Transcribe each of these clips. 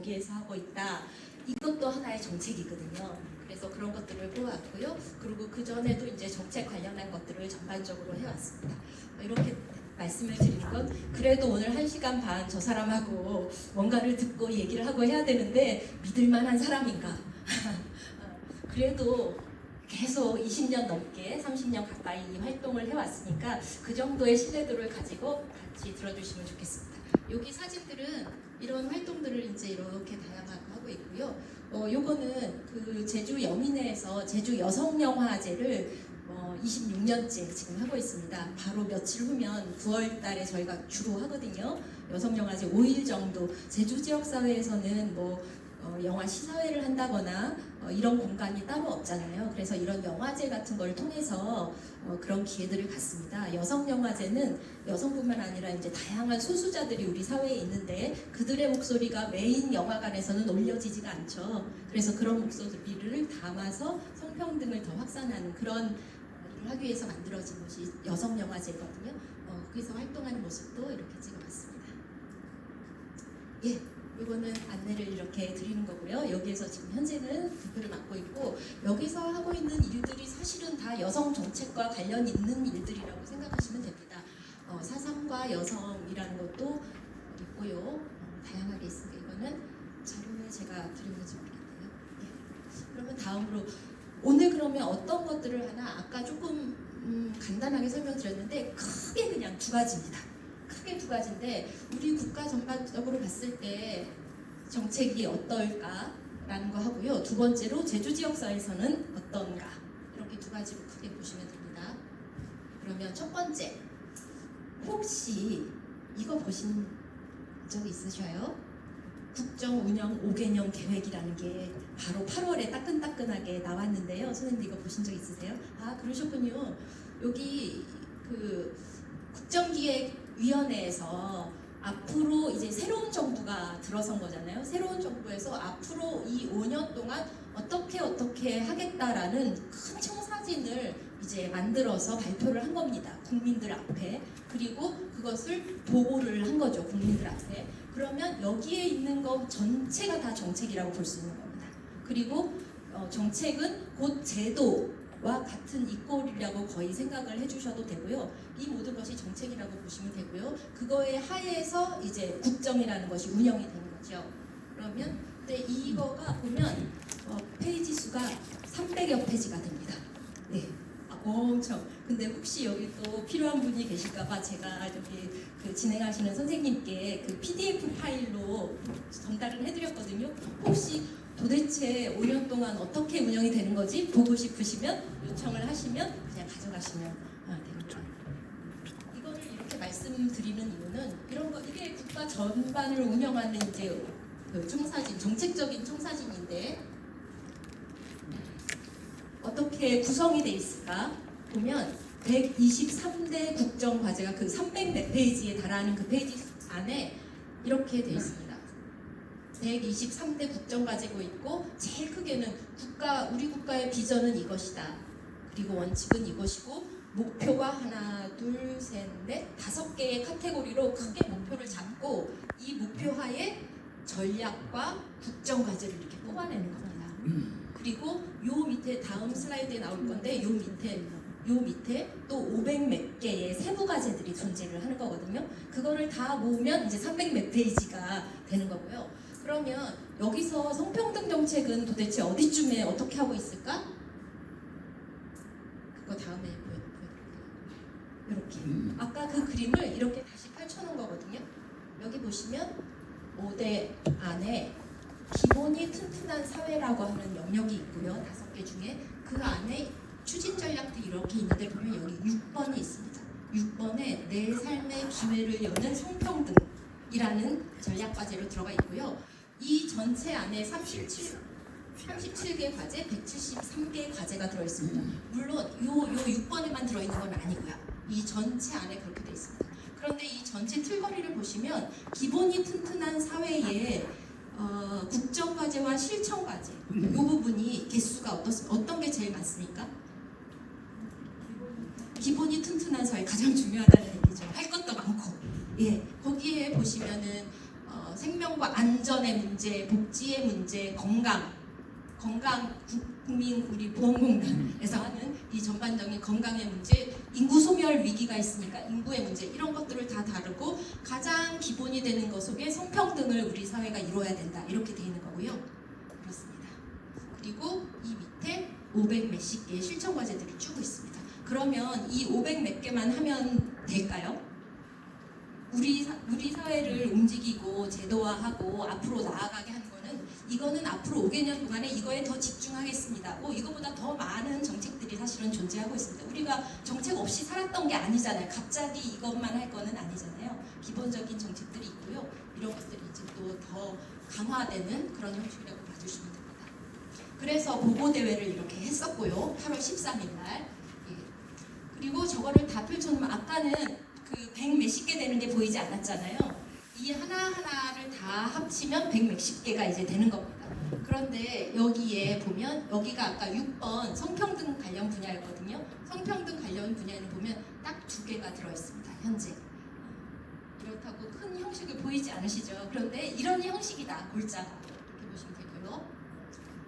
여기에서 하고 있다. 이것도 하나의 정책이거든요. 그래서 그런 것들을 보았고요. 그리고 그 전에도 이제 정책 관련한 것들을 전반적으로 해왔습니다. 이렇게 말씀을 드리는 건 그래도 오늘 1시간 반 저 사람하고 뭔가를 듣고 얘기를 하고 해야 되는데 믿을 만한 사람인가? 그래도 계속 20년 넘게 30년 가까이 이 활동을 해왔으니까 그 정도의 신뢰도를 가지고 같이 들어주시면 좋겠습니다. 여기 사진들은 이런 활동들을 이제 이렇게 다양하게 하고 있고요. 요거는 그 제주 여민회에서 제주 여성영화제를 26년째 지금 하고 있습니다. 바로 며칠 후면 9월 달에 저희가 주로 하거든요. 여성영화제 5일 정도. 제주 지역사회에서는 영화 시사회를 한다거나 이런 공간이 따로 없잖아요. 그래서 이런 영화제 같은 걸 통해서 그런 기회들을 갖습니다. 여성영화제는 여성뿐만 아니라 이제 다양한 소수자들이 우리 사회에 있는데 그들의 목소리가 메인 영화관에서는 올려지지가 않죠. 그래서 그런 목소리를 담아서 성평등을 더 확산하는 그런 일을 하기 위해서 만들어진 것이 여성영화제거든요. 그래서 활동하는 모습도 이렇게 찍어봤습니다. 예. 이거는 안내를 이렇게 드리는 거고요. 여기에서 지금 현재는 대표를 맡고 있고 여기서 하고 있는 일들이 사실은 다 여성 정책과 관련 있는 일들이라고 생각하시면 됩니다. 사상과 여성이라는 것도 있고요. 다양하게 있습니다. 이거는 자료에 제가 드리는지 모르겠네요. 예. 그러면 다음으로 오늘 그러면 어떤 것들을 하나 아까 조금 간단하게 설명드렸는데 크게 그냥 두 가지입니다. 크게 두 가지인데 우리 국가 전반적으로 봤을 때 정책이 어떨까라는 거 하고요. 두 번째로 제주 지역사회에서는 어떤가 이렇게 두 가지로 크게 보시면 됩니다. 그러면 첫 번째 혹시 이거 보신 적 있으셔요? 국정운영 5개년 계획이라는 게 바로 8월에 따끈따끈하게 나왔는데요. 선생님 이거 보신 적 있으세요? 아 그러셨군요. 여기 그 국정기획위원회에서 앞으로 이제 새로운 정부가 들어선 거잖아요. 새로운 정부에서 앞으로 이 5년 동안 어떻게 하겠다라는 큰 청사진을 이제 만들어서 발표를 한 겁니다. 국민들 앞에. 그리고 그것을 보고를 한 거죠. 국민들 앞에. 그러면 여기에 있는 것 전체가 다 정책이라고 볼 수 있는 겁니다. 그리고 정책은 곧 제도와 같은 이꼴이라고 거의 생각을 해주셔도 되고요. 이 모든 것이 정책이라고 보시면 되고요. 그거에 하에서 이제 국정이라는 것이 운영이 되는 거죠. 그러면 근데 이거가 보면 페이지 수가 300여 페이지가 됩니다. 네, 엄청. 근데 혹시 여기 또 필요한 분이 계실까봐 제가 여기 그 진행하시는 선생님께 그 PDF 파일로 전달을 해드렸거든요. 혹시 도대체 5년 동안 어떻게 운영이 되는 거지 보고 싶으시면 요청을 하시면 그냥 가져가시면 됩니다. 이거를 이렇게 말씀드리는 이유는 이런 거 이게 국가 전반을 운영하는 이제 그 청사진 정책적인 청사진인데 어떻게 구성이 돼 있을까 보면 123대 국정과제가 그 300몇 페이지에 달하는 그 페이지 안에 이렇게 돼 있습니다. 123대 국정과제고 있고 제일 크게는 우리 국가의 비전은 이것이다. 그리고 원칙은 이것이고 목표가 하나, 둘, 셋, 넷, 5개의 카테고리로 크게 목표를 잡고 이 목표 하에 전략과 국정과제를 이렇게 뽑아내는 겁니다. 그리고 요 밑에 다음 슬라이드에 나올 건데 요 밑에 또 500 몇 개의 세부 과제들이 존재를 하는 거거든요. 그거를 다 모으면 이제 300 몇 페이지가 되는 거고요. 그러면 여기서 성평등 정책은 도대체 어디쯤에 어떻게 하고 있을까? 그거 다음에 보여드릴게요. 이렇게 아까 그 그림을 이렇게 다시 펼쳐놓은 거거든요. 여기 보시면 5대 안에 기본이 튼튼한 사회라고 하는 영역이 있고요. 5개 중에 그 안에 추진 전략들이 이렇게 있는데 보면 여기 6번이 있습니다. 6번에 내 삶의 기회를 여는 성평등이라는 전략 과제로 들어가 있고요. 이 전체 안에 37개 과제, 173개의 과제가 들어있습니다. 물론 요 6번에만 들어있는 건 아니고요. 이 전체 안에 그렇게 되어 있습니다. 그런데 이 전체 틀거리를 보시면 기본이 튼튼한 사회에 국정과제와 실천과제 이 부분이 개수가 어떤 게 제일 많습니까? 기본이 튼튼한 사회 가장 중요하다는 얘기죠. 할 것도 많고 거기에 보시면은 생명과 안전의 문제, 복지의 문제, 건강, 국민 우리 보험공단에서 하는 이 전반적인 건강의 문제, 인구 소멸 위기가 있으니까 인구의 문제, 이런 것들을 다 다루고 가장 기본이 되는 것 속에 성평등을 우리 사회가 이루어야 된다, 이렇게 돼 있는 거고요. 그렇습니다. 그리고 이 밑에 500 몇십 개의 실천 과제들이 쭉 있습니다. 그러면 이 500 몇 개만 하면 될까요? 우리 사회를 움직이고 제도화하고 앞으로 나아가게 하는 거는, 이거는 앞으로 5개년 동안에 이거에 더 집중하겠습니다. 이거보다 더 많은 정책들이 사실은 존재하고 있습니다. 우리가 정책 없이 살았던 게 아니잖아요. 갑자기 이것만 할 거는 아니잖아요. 기본적인 정책들이 있고요. 이런 것들이 이제 또 더 강화되는 그런 형식이라고 봐주시면 됩니다. 그래서 보고대회를 이렇게 했었고요. 8월 13일 날. 예. 그리고 저거를 다 펼쳐놓으면 아까는 그 100 몇십 개 되는 게 보이지 않았잖아요. 이 하나하나를 다 합치면 100 몇십 개가 이제 되는 겁니다. 그런데 여기에 보면, 여기가 아까 6번 성평등 관련 분야였거든요. 성평등 관련 분야를 보면 딱 2개가 들어있습니다. 현재. 그렇다고 큰 형식을 보이지 않으시죠? 그런데 이런 형식이다, 골자가. 이렇게 보시면 되고요.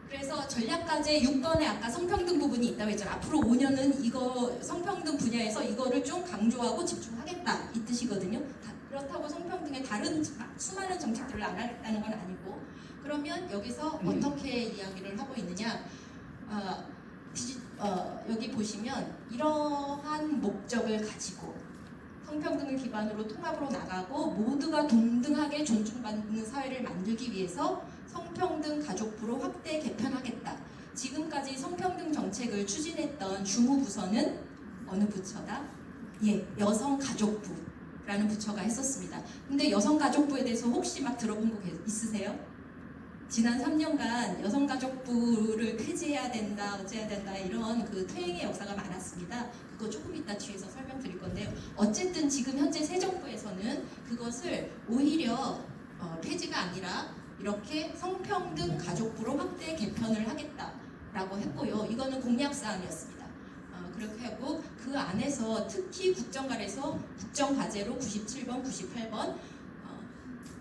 그래서 전략과제 6번에 아까 성평등 부분이 있다고 했잖아요. 앞으로 5년은 이거 성평등 분야에서 이거를 좀 강조하고 집중하겠다, 이 뜻이거든요. 그렇다고 성평등의 다른 수많은 정책들을 안 하겠다는 건 아니고, 그러면 여기서 어떻게 이야기를 하고 있느냐, 여기 보시면 이러한 목적을 가지고 성평등을 기반으로 통합으로 나가고 모두가 동등하게 존중받는 사회를 만들기 위해서 성평등 가족부로 확대 개편하겠다. 지금까지 성평등 정책을 추진했던 주무부서는 어느 부처다? 예, 여성가족부라는 부처가 했었습니다. 근데 여성가족부에 대해서 혹시 막 들어본 거 있으세요? 지난 3년간 여성가족부를 폐지해야 된다, 어째야 된다, 이런 그 퇴행의 역사가 많았습니다. 그거 조금 이따 뒤에서 설명드릴 건데요. 어쨌든 지금 현재 새 정부에서는 그것을 오히려 폐지가 아니라 이렇게 성평등 가족부로 확대 개편을 하겠다라고 했고요. 이거는 공약사항이었습니다. 그렇게 하고 그 안에서 특히 국정과제로 97번, 98번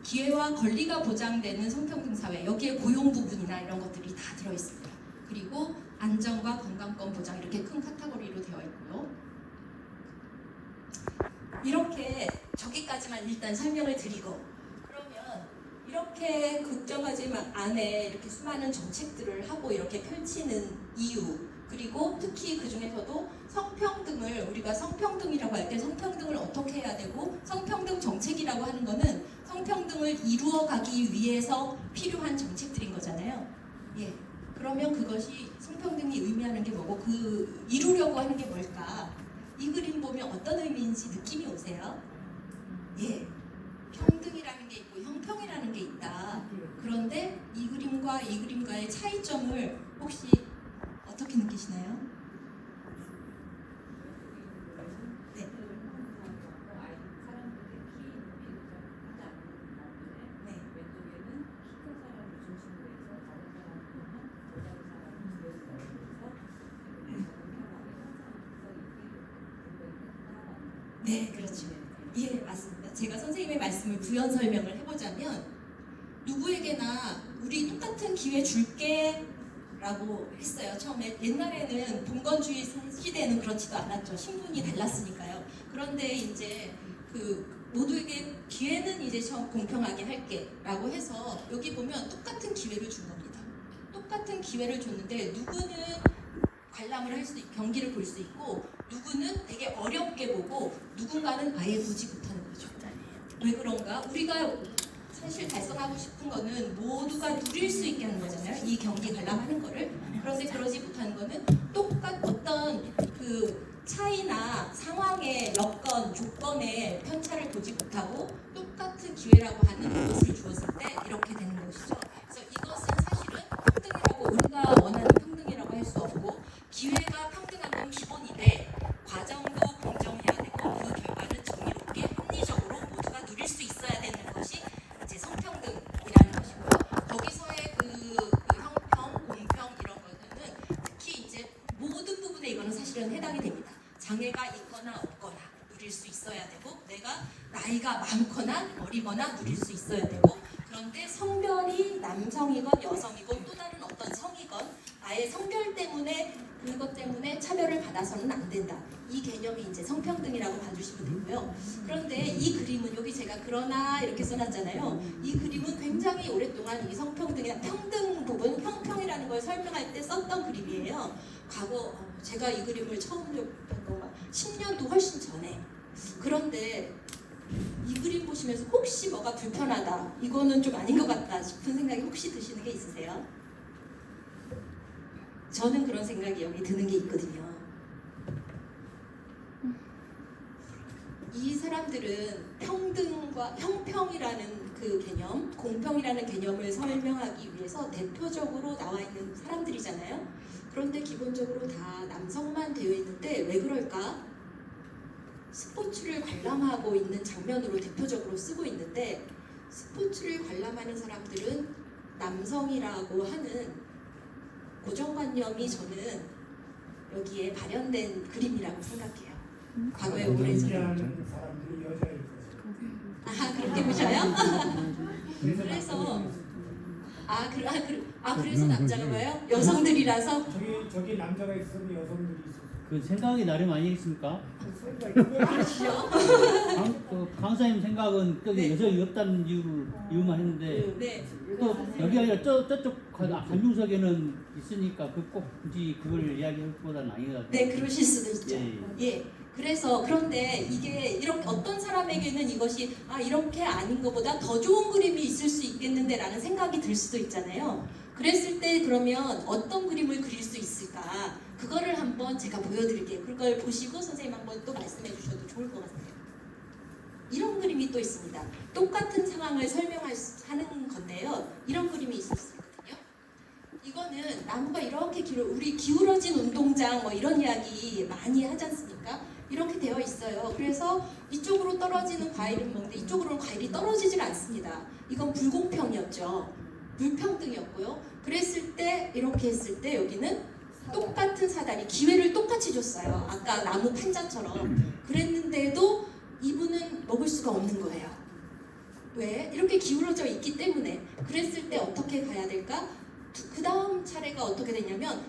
기회와 권리가 보장되는 성평등 사회, 여기에 고용 부분이나 이런 것들이 다 들어있습니다. 그리고 안전과 건강권 보장, 이렇게 큰 카테고리로 되어 있고요. 이렇게 저기까지만 일단 설명을 드리고, 그러면 이렇게 국정과제 안에 이렇게 수많은 정책들을 하고 이렇게 펼치는 이유, 그리고 특히 그 중에서도 성평등을, 우리가 성평등이라고 할 때 성평등을 어떻게 해야 되고, 성평등 정책이라고 하는 거는 성평등을 이루어가기 위해서 필요한 정책들인 거잖아요. 예. 그러면 그것이 성평등이 의미하는 게 뭐고, 그 이루려고 하는 게 뭘까? 이 그림 보면 어떤 의미인지 느낌이 오세요? 예. 평등이라는 게 있고 형평이라는 게 있다. 그런데 이 그림과 이 그림과의 차이점을 혹시 어떻게 느끼시나요? 네. 네, 그렇죠. 예, 맞습니다. 제가 선생님의 말씀을 부연 설명을 해보자면, 누구에게나 우리 똑같은 기회 줄게 라고 했어요. 처음에. 옛날에는 봉건주의 시대에는 그렇지도 않았죠. 신분이 달랐으니까요. 그런데 이제 그 모두에게 기회는 이제 처음 공평하게 할게 라고 해서 여기 보면 똑같은 기회를 준 겁니다. 똑같은 기회를 줬는데 누구는 관람을 할 수 있고 경기를 볼 수 있고, 누구는 되게 어렵게 보고, 누군가는 아예 보지 못하는 거죠. 왜 그런가? 우리가 사실 달성하고 싶은 거는 모두가 누릴 수 있게 하는 거잖아요. 이 경기 관람하는 거를. 그런데 그러지 못하는 거는 어떤 그 차이나 상황의 여건, 조건의 편차를 보지 못하고 똑같은 기회라고 하는 것을 주었을 때 이렇게 되는 것이죠. 그래서 이것은 사실은 평등이라고, 우리가 원하는 평등이라고 할 수 없고, 기회가 평등한 기본인데 과정도 공정해야 되고, 그 결과는 정의롭게 합리적으로 모두가 누릴 수 있어야 되는 것이 이제 성평등이라는 것이고요. 거기서의 그 형평, 공평 이런 것들은 특히 이제 모든 부분에 이거는 사실은 해당이 됩니다. 장애가 있거나 없거나 누릴 수 있어야 되고, 내가 나이가 많거나 어리거나 누릴 수 있어야 되고, 남성이건 여성이건 또 다른 어떤 성이건 아예 성별 때문에 그것 때문에 차별을 받아서는 안 된다. 이 개념이 이제 성평등이라고 봐주시면 되고요. 그런데 이 그림은 여기 제가 그러나 이렇게 써놨잖아요. 이 그림은 굉장히 오랫동안 이 성평등이나 평등 부분, 형평이라는 걸 설명할 때 썼던 그림이에요. 과거 제가 이 그림을 처음 접한 거가 10년도 훨씬 전에. 그런데 이 그림 보시면서 혹시 뭐가 불편하다, 이거는 좀 아닌 것 같다 싶은 생각이 혹시 드시는 게 있으세요? 저는 그런 생각이 여기 드는 게 있거든요. 이 사람들은 평등과 형평이라는 그 개념, 공평이라는 개념을 설명하기 위해서 대표적으로 나와 있는 사람들이잖아요. 그런데 기본적으로 다 남성만 되어 있는데 왜 그럴까? 스포츠를 관람하고 있는 장면으로 대표적으로 쓰고 있는데, 스포츠를 관람하는 사람들은 남성이라고 하는 고정관념이 저는 여기에 발현된 그림이라고 생각해요. 과거에 오래전에. 사람들이 여자일 거죠. 그렇게 보셔요? 그래서 그래서 남자가 봐요? 여성들이라서? 저기 남자가 있으면 여성들이 있었어. 그 생각이 나름 아니겠습니까? 아시죠? 강사님 생각은 거기 네. 여성이 없다는 이유만 했는데 네. 또 여기 아니라 저쪽 관중석에는 있으니까 그 꼭 굳이 그걸 이야기할 것보다는 아닌 것 같아요. 네, 그러실 수도 있죠. 예. 예. 그래서 그런데 이게 이렇게 어떤 사람에게는 이것이 이렇게 아닌 것보다 더 좋은 그림이 있을 수 있겠는데라는 생각이 들 수도 있잖아요. 그랬을 때 그러면 어떤 그림을 그릴 수 있을까? 그거를 한번 제가 보여드릴게요. 그걸 보시고 선생님 한번 또 말씀해 주셔도 좋을 것 같아요. 이런 그림이 또 있습니다. 똑같은 상황을 설명하는 건데요. 이런 그림이 있을 수 있거든요. 이거는 나무가 이렇게 우리 기울어진 운동장 뭐 이런 이야기 많이 하지 않습니까? 이렇게 되어 있어요. 그래서 이쪽으로 떨어지는 과일을 먹는데 이쪽으로는 과일이 떨어지질 않습니다. 이건 불공평이었죠. 불평등이었고요. 그랬을 때 이렇게 했을 때 여기는 똑같은 사다리, 기회를 똑같이 줬어요. 아까 나무 판자처럼. 그랬는데도 이분은 먹을 수가 없는 거예요. 왜? 이렇게 기울어져 있기 때문에. 그랬을 때 어떻게 가야 될까? 그 다음 차례가 어떻게 되냐면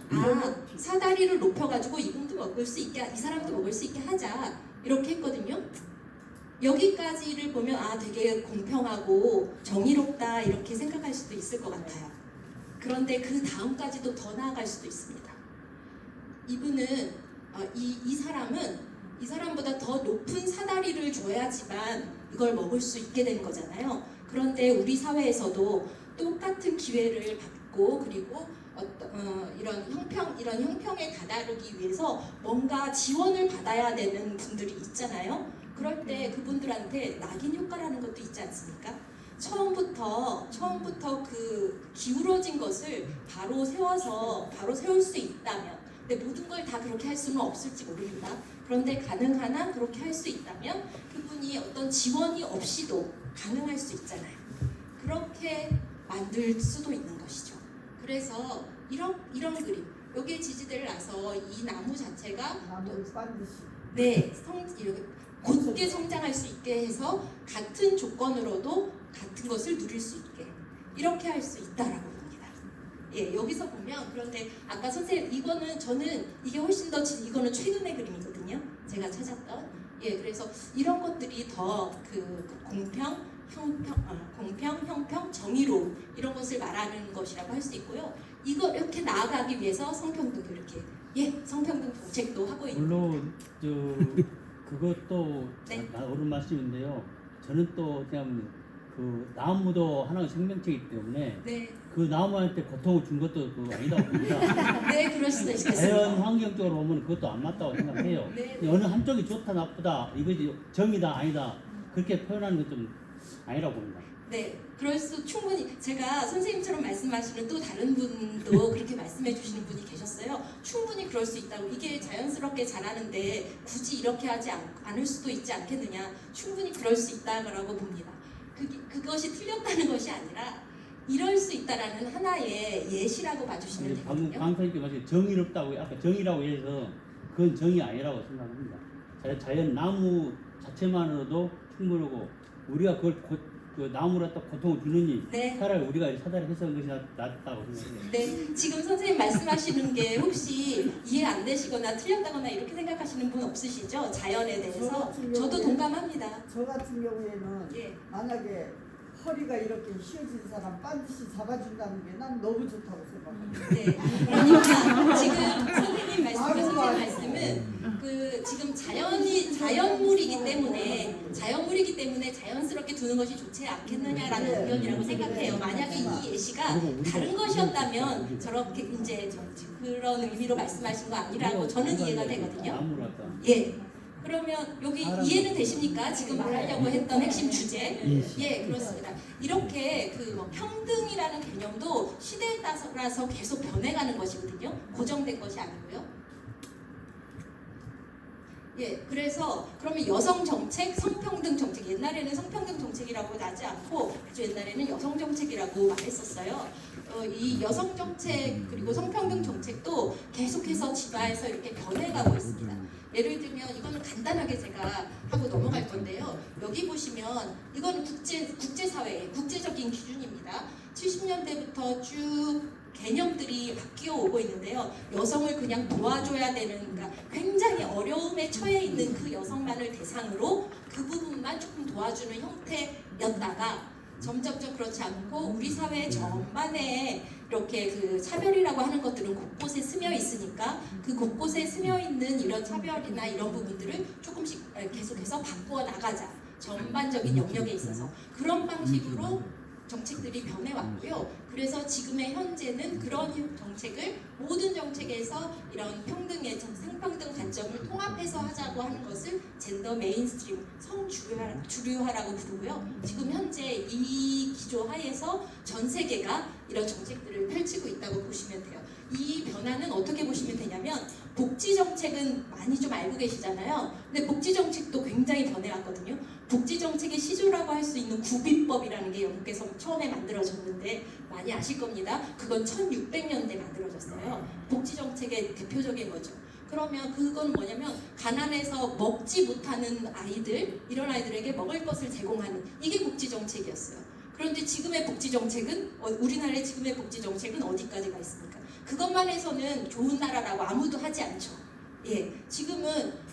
사다리를 높여가지고 이분도 먹을 수 있게, 이 사람도 먹을 수 있게 하자, 이렇게 했거든요. 여기까지를 보면 되게 공평하고 정의롭다 이렇게 생각할 수도 있을 것 같아요. 그런데 그 다음까지도 더 나아갈 수도 있습니다. 이분은 이 사람보다 더 높은 사다리를 줘야지만 이걸 먹을 수 있게 되는 거잖아요. 그런데 우리 사회에서도 똑같은 기회를 받고 그리고 이런 형평에 다다르기 위해서 뭔가 지원을 받아야 되는 분들이 있잖아요. 그럴 때 그분들한테 낙인 효과라는 것도 있지 않습니까? 처음부터 그 기울어진 것을 바로 세울 수 있다면, 근데 모든 걸 다 그렇게 할 수는 없을지 모릅니다. 그런데 가능하나 그렇게 할 수 있다면 그분이 어떤 지원이 없이도 가능할 수 있잖아요. 그렇게 만들 수도 있는 것이죠. 그래서 이런 그림, 여기에 지지대를 놔서 이 나무 자체가 곧게 성장할 수 있게 해서 같은 조건으로도 같은 것을 누릴 수 있게 이렇게 할 수 있다라고 봅니다. 예, 여기서 보면, 그런데 아까 선생님 저는 이게 훨씬 더 이거는 최근의 그림이거든요. 제가 찾았던. 예, 그래서 이런 것들이 더 그 공평, 형평, 정의로움 이런 것을 말하는 것이라고 할 수 있고요. 이렇게 나아가기 위해서 성평등도 이렇게 성평등 정책도 하고 있는. 물론 그것도 네. 옳은 말씀인데요. 저는 또 그냥 그 나무도 하나의 생명체이기 때문에 네. 그 나무한테 고통을 준 것도 아니다고 봅니다. 네, 그럴 수도 있겠습니다. 자연 환경적으로 보면 그것도 안 맞다고 생각해요. 네. 어느 한쪽이 좋다 나쁘다 이것이 정이다 아니다 그렇게 표현하는 건 좀 아니라고 봅니다. 네, 그럴 수 충분히, 제가 선생님처럼 말씀하시는 또 다른 분도 그렇게 말씀해 주시는 분이 계셨어요. 충분히 그럴 수 있다고. 이게 자연스럽게 자라는데 굳이 이렇게 하지 않을 수도 있지 않겠느냐. 충분히 그럴 수 있다고 봅니다. 그것이 틀렸다는 것이 아니라 이럴 수 있다라는 하나의 예시라고 봐주시면 방금 되거든요. 강사님께 말씀 정의롭다고 아까 정의라고 해서 그건 정의 아니라고 생각합니다. 자연 나무 자체만으로도 충분하고 우리가 그걸 그 나무라 또 고통을 주느니 네. 차라리 우리가 사다리해서 한 것이 낫다고 생각해요. 네, 지금 선생님 말씀하시는 게 혹시 이해 안 되시거나 틀렸다거나 이렇게 생각하시는 분 없으시죠? 자연에 대해서 저도 동감합니다. 저 같은 경우에는 예. 만약에 허리가 이렇게 휘어진 사람 반드시 잡아준다는 게 난 너무 좋다고 생각합니다. 네, 그러니까 지금 선생님 말씀은 그 지금 자연물이기 때문에 자연스럽게 두는 것이 좋지 않겠느냐라는 네. 의견이라고 생각해요. 만약에 이 예시가 다른 것이었다면 저렇게 이제 그런 의미로 말씀하신 거 아니라고 저는 이해가 되거든요. 나무라다. 예. 그러면 여기 이해는 되십니까? 지금 말하려고 했던 핵심 주제. 예, 그렇습니다. 이렇게 그뭐 평등이라는 개념도 시대에 따라서 계속 변해가는 것이거든요. 고정된 것이 아니고요. 예, 그래서 그러면 여성 정책, 성평등 정책, 옛날에는 성평등 정책이라고 하지 않고 아주 옛날에는 여성 정책이라고 말했었어요. 이 여성 정책 그리고 성평등 정책도 계속해서 진화해서 이렇게 변해가고 있습니다. 예를 들면 이거는 간단하게 제가 하고 넘어갈 건데요. 여기 보시면 이거는 국제사회의 국제적인 기준입니다. 70년대부터 쭉 개념들이 바뀌어 오고 있는데요. 여성을 그냥 도와줘야 되는, 그러니까 굉장히 어려움에 처해 있는 그 여성만을 대상으로 그 부분만 조금 도와주는 형태였다가 점점점 그렇지 않고 우리 사회 전반에 이렇게 그 차별이라고 하는 것들은 곳곳에 스며 있으니까 그 곳곳에 스며 있는 이런 차별이나 이런 부분들을 조금씩 계속해서 바꾸어 나가자. 전반적인 영역에 있어서 그런 방식으로 정책들이 변해왔고요. 그래서 지금의 현재는 그런 정책을 모든 정책에서 이런 평등의 성평등 관점을 통합해서 하자고 하는 것을 젠더 메인스트림, 성주류화라고 부르고요. 지금 현재 이 기조 하에서 전 세계가 이런 정책들을 펼치고 있다고 보시면 돼요. 이 변화는 어떻게 보시면 되냐면 복지 정책은 많이 좀 알고 계시잖아요. 근데 복지 정책도 굉장히 변해왔거든요. 복지 정책의 시조라고 할 수 있는 구비법이라는 게 영국에서 처음에 만들어졌는데 많이 아실 겁니다. 그건 1600년대 만들어졌어요. 복지 정책의 대표적인 거죠. 그러면 그건 뭐냐면 가난해서 먹지 못하는 아이들, 이런 아이들에게 먹을 것을 제공하는 이게 복지 정책이었어요. 그런데 지금의 복지 정책은 우리나라의 지금의 복지 정책은 어디까지가 있습니까? 그것만 해서는 좋은 나라라고 아무도 하지 않죠. 예, 지금은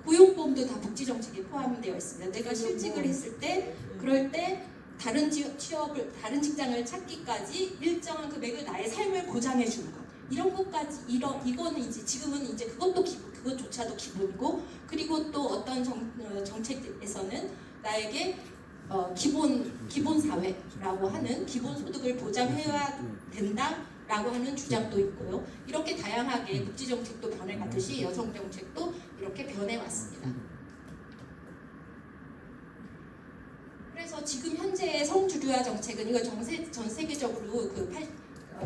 고용보험도 다 복지 정책에 포함되어 있습니다. 내가 실직을 했을 때, 그럴 때 다른 직장을 찾기까지 일정한 금액을 나의 삶을 보장해 주는 것. 이런 것까지 이거는 이제 지금은 이제 그것조차도 기본이고, 그리고 또 어떤 정책에서는 나에게 기본 사회라고 하는 기본 소득을 보장해야 된다라고 하는 주장도 있고요. 이렇게 다양하게 복지 정책도 변해가듯이 여성 정책도 이렇게 변해왔습니다. 그래서 지금 현재의 성주류화 정책은 이거 전 세계적으로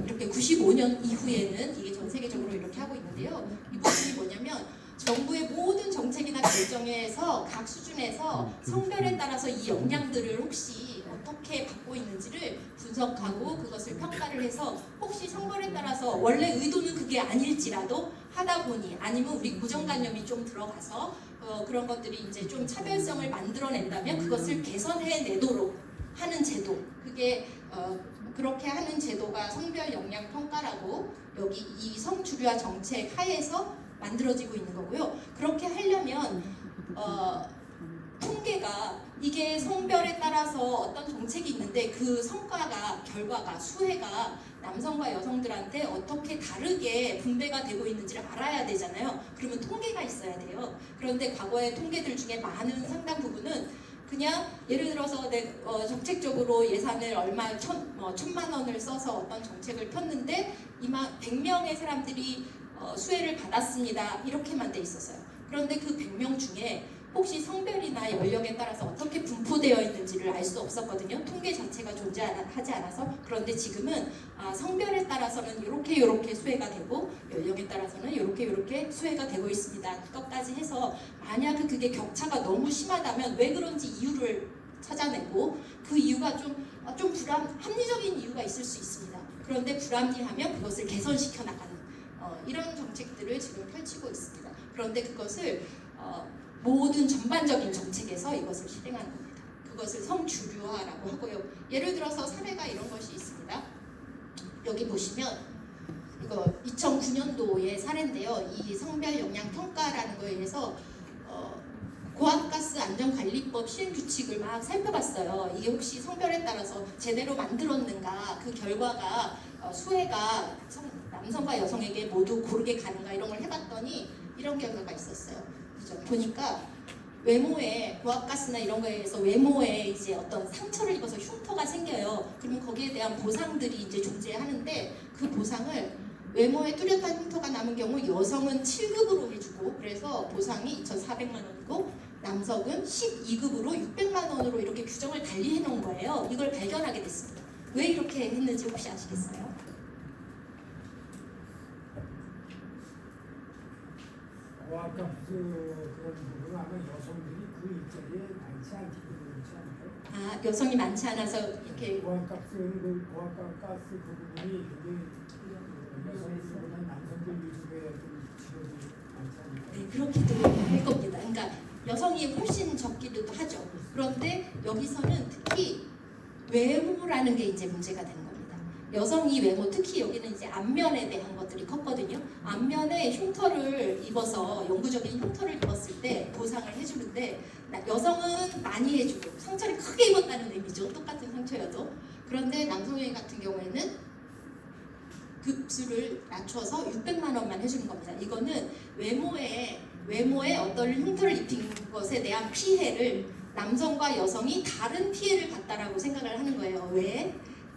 이렇게 95년 이후에는 이게 전 세계적으로 이렇게 하고 있는데요. 이 부분이 뭐냐면 정부의 모든 정책이나 결정에서 각 수준에서 성별에 따라서 이 역량들을 혹시 어떻게 받고 있는지를 분석하고 그것을 평가를 해서 혹시 성별에 따라서 원래 의도는 그게 아닐지라도 하다 보니 아니면 우리 고정관념이 좀 들어가서 그런 것들이 이제 좀 차별성을 만들어낸다면 그것을 개선해내도록 하는 제도, 그게 그렇게 하는 제도가 성별 역량 평가라고 여기 이 성주류화 정책 하에서 만들어지고 있는 거고요. 그렇게 하려면 통계가 이게 성별에 따라서 어떤 정책이 있는데 그 결과가 수혜가 남성과 여성들한테 어떻게 다르게 분배가 되고 있는지를 알아야 되잖아요. 그러면 통계가 있어야 돼요. 그런데 과거의 통계들 중에 많은 상당 부분은 그냥 예를 들어서 정책적으로 예산을 천만 원을 써서 어떤 정책을 폈는데 100명의 사람들이 수혜를 받았습니다. 이렇게만 돼 있었어요. 그런데 그 100명 중에 혹시 성별이나 연령에 따라서 어떻게 분포되어 있는지를 알 수 없었거든요. 통계 자체가 존재하지 않아서. 그런데 지금은 성별에 따라서는 이렇게 수혜가 되고 연령에 따라서는 이렇게 수혜가 되고 있습니다. 그것까지 해서 만약 그게 격차가 너무 심하다면 왜 그런지 이유를 찾아내고 그 이유가 좀 합리적인 이유가 있을 수 있습니다. 그런데 불합리하면 그것을 개선시켜 나가는 이런 정책들을 지금 펼치고 있습니다. 그런데 그것을 모든 전반적인 정책에서 이것을 실행하는 겁니다. 그것을 성주류화라고 하고요. 예를 들어서 사례가 이런 것이 있습니다. 여기 보시면 이거 2009년도의 사례인데요. 이 성별 영향 평가라는 거에 의해서 고압가스 안전관리법 시행규칙을 막 살펴봤어요. 이게 혹시 성별에 따라서 제대로 만들었는가, 그 결과가 수혜가 남성과 여성에게 모두 고르게 가는가 이런 걸 해봤더니 이런 결과가 있었어요. 그죠? 보니까 외모에 고압가스나 이런 거에 의해서 외모에 이제 어떤 상처를 입어서 흉터가 생겨요. 그러면 거기에 대한 보상들이 이제 존재하는데 그 보상을 외모에 뚜렷한 흉터가 남은 경우 여성은 7급으로 해주고 그래서 보상이 2,400만 원이고 남성은 12급으로 600만 원으로 이렇게 규정을 달리 해놓은 거예요. 이걸 발견하게 됐습니다. 왜 이렇게 했는지 혹시 아시겠어요? 고압값 그런 부분은 아마 여성들이 그 일자리에 많지 않기 때문에 그렇지 않을까요? 아, 여성이 많지 않아서 이렇게 고압값 가스 그 부분이 굉장히 여성보다 남성들 위주의 좀 직업이 많지 않을까요? 네, 그렇기도 할 겁니다. 그러니까 여성이 훨씬 적기도 하죠. 그런데 여기서는 특히 외모라는 게 이제 문제가 되는 겁니다. 여성이 외모, 특히 여기는 이제 안면에 대한 것들이 컸거든요. 안면에 흉터를 입어서 영구적인 흉터를 입었을 때 보상을 해주는데 여성은 많이 해주고 상처를 크게 입었다는 의미죠. 똑같은 상처여도. 그런데 남성 같은 경우에는 급수를 낮춰서 600만 원만 해주는 겁니다. 이거는 외모에 어떤 흉터를 입힌 것에 대한 피해를 남성과 여성이 다른 피해를 받다라고 생각을 하는 거예요. 왜?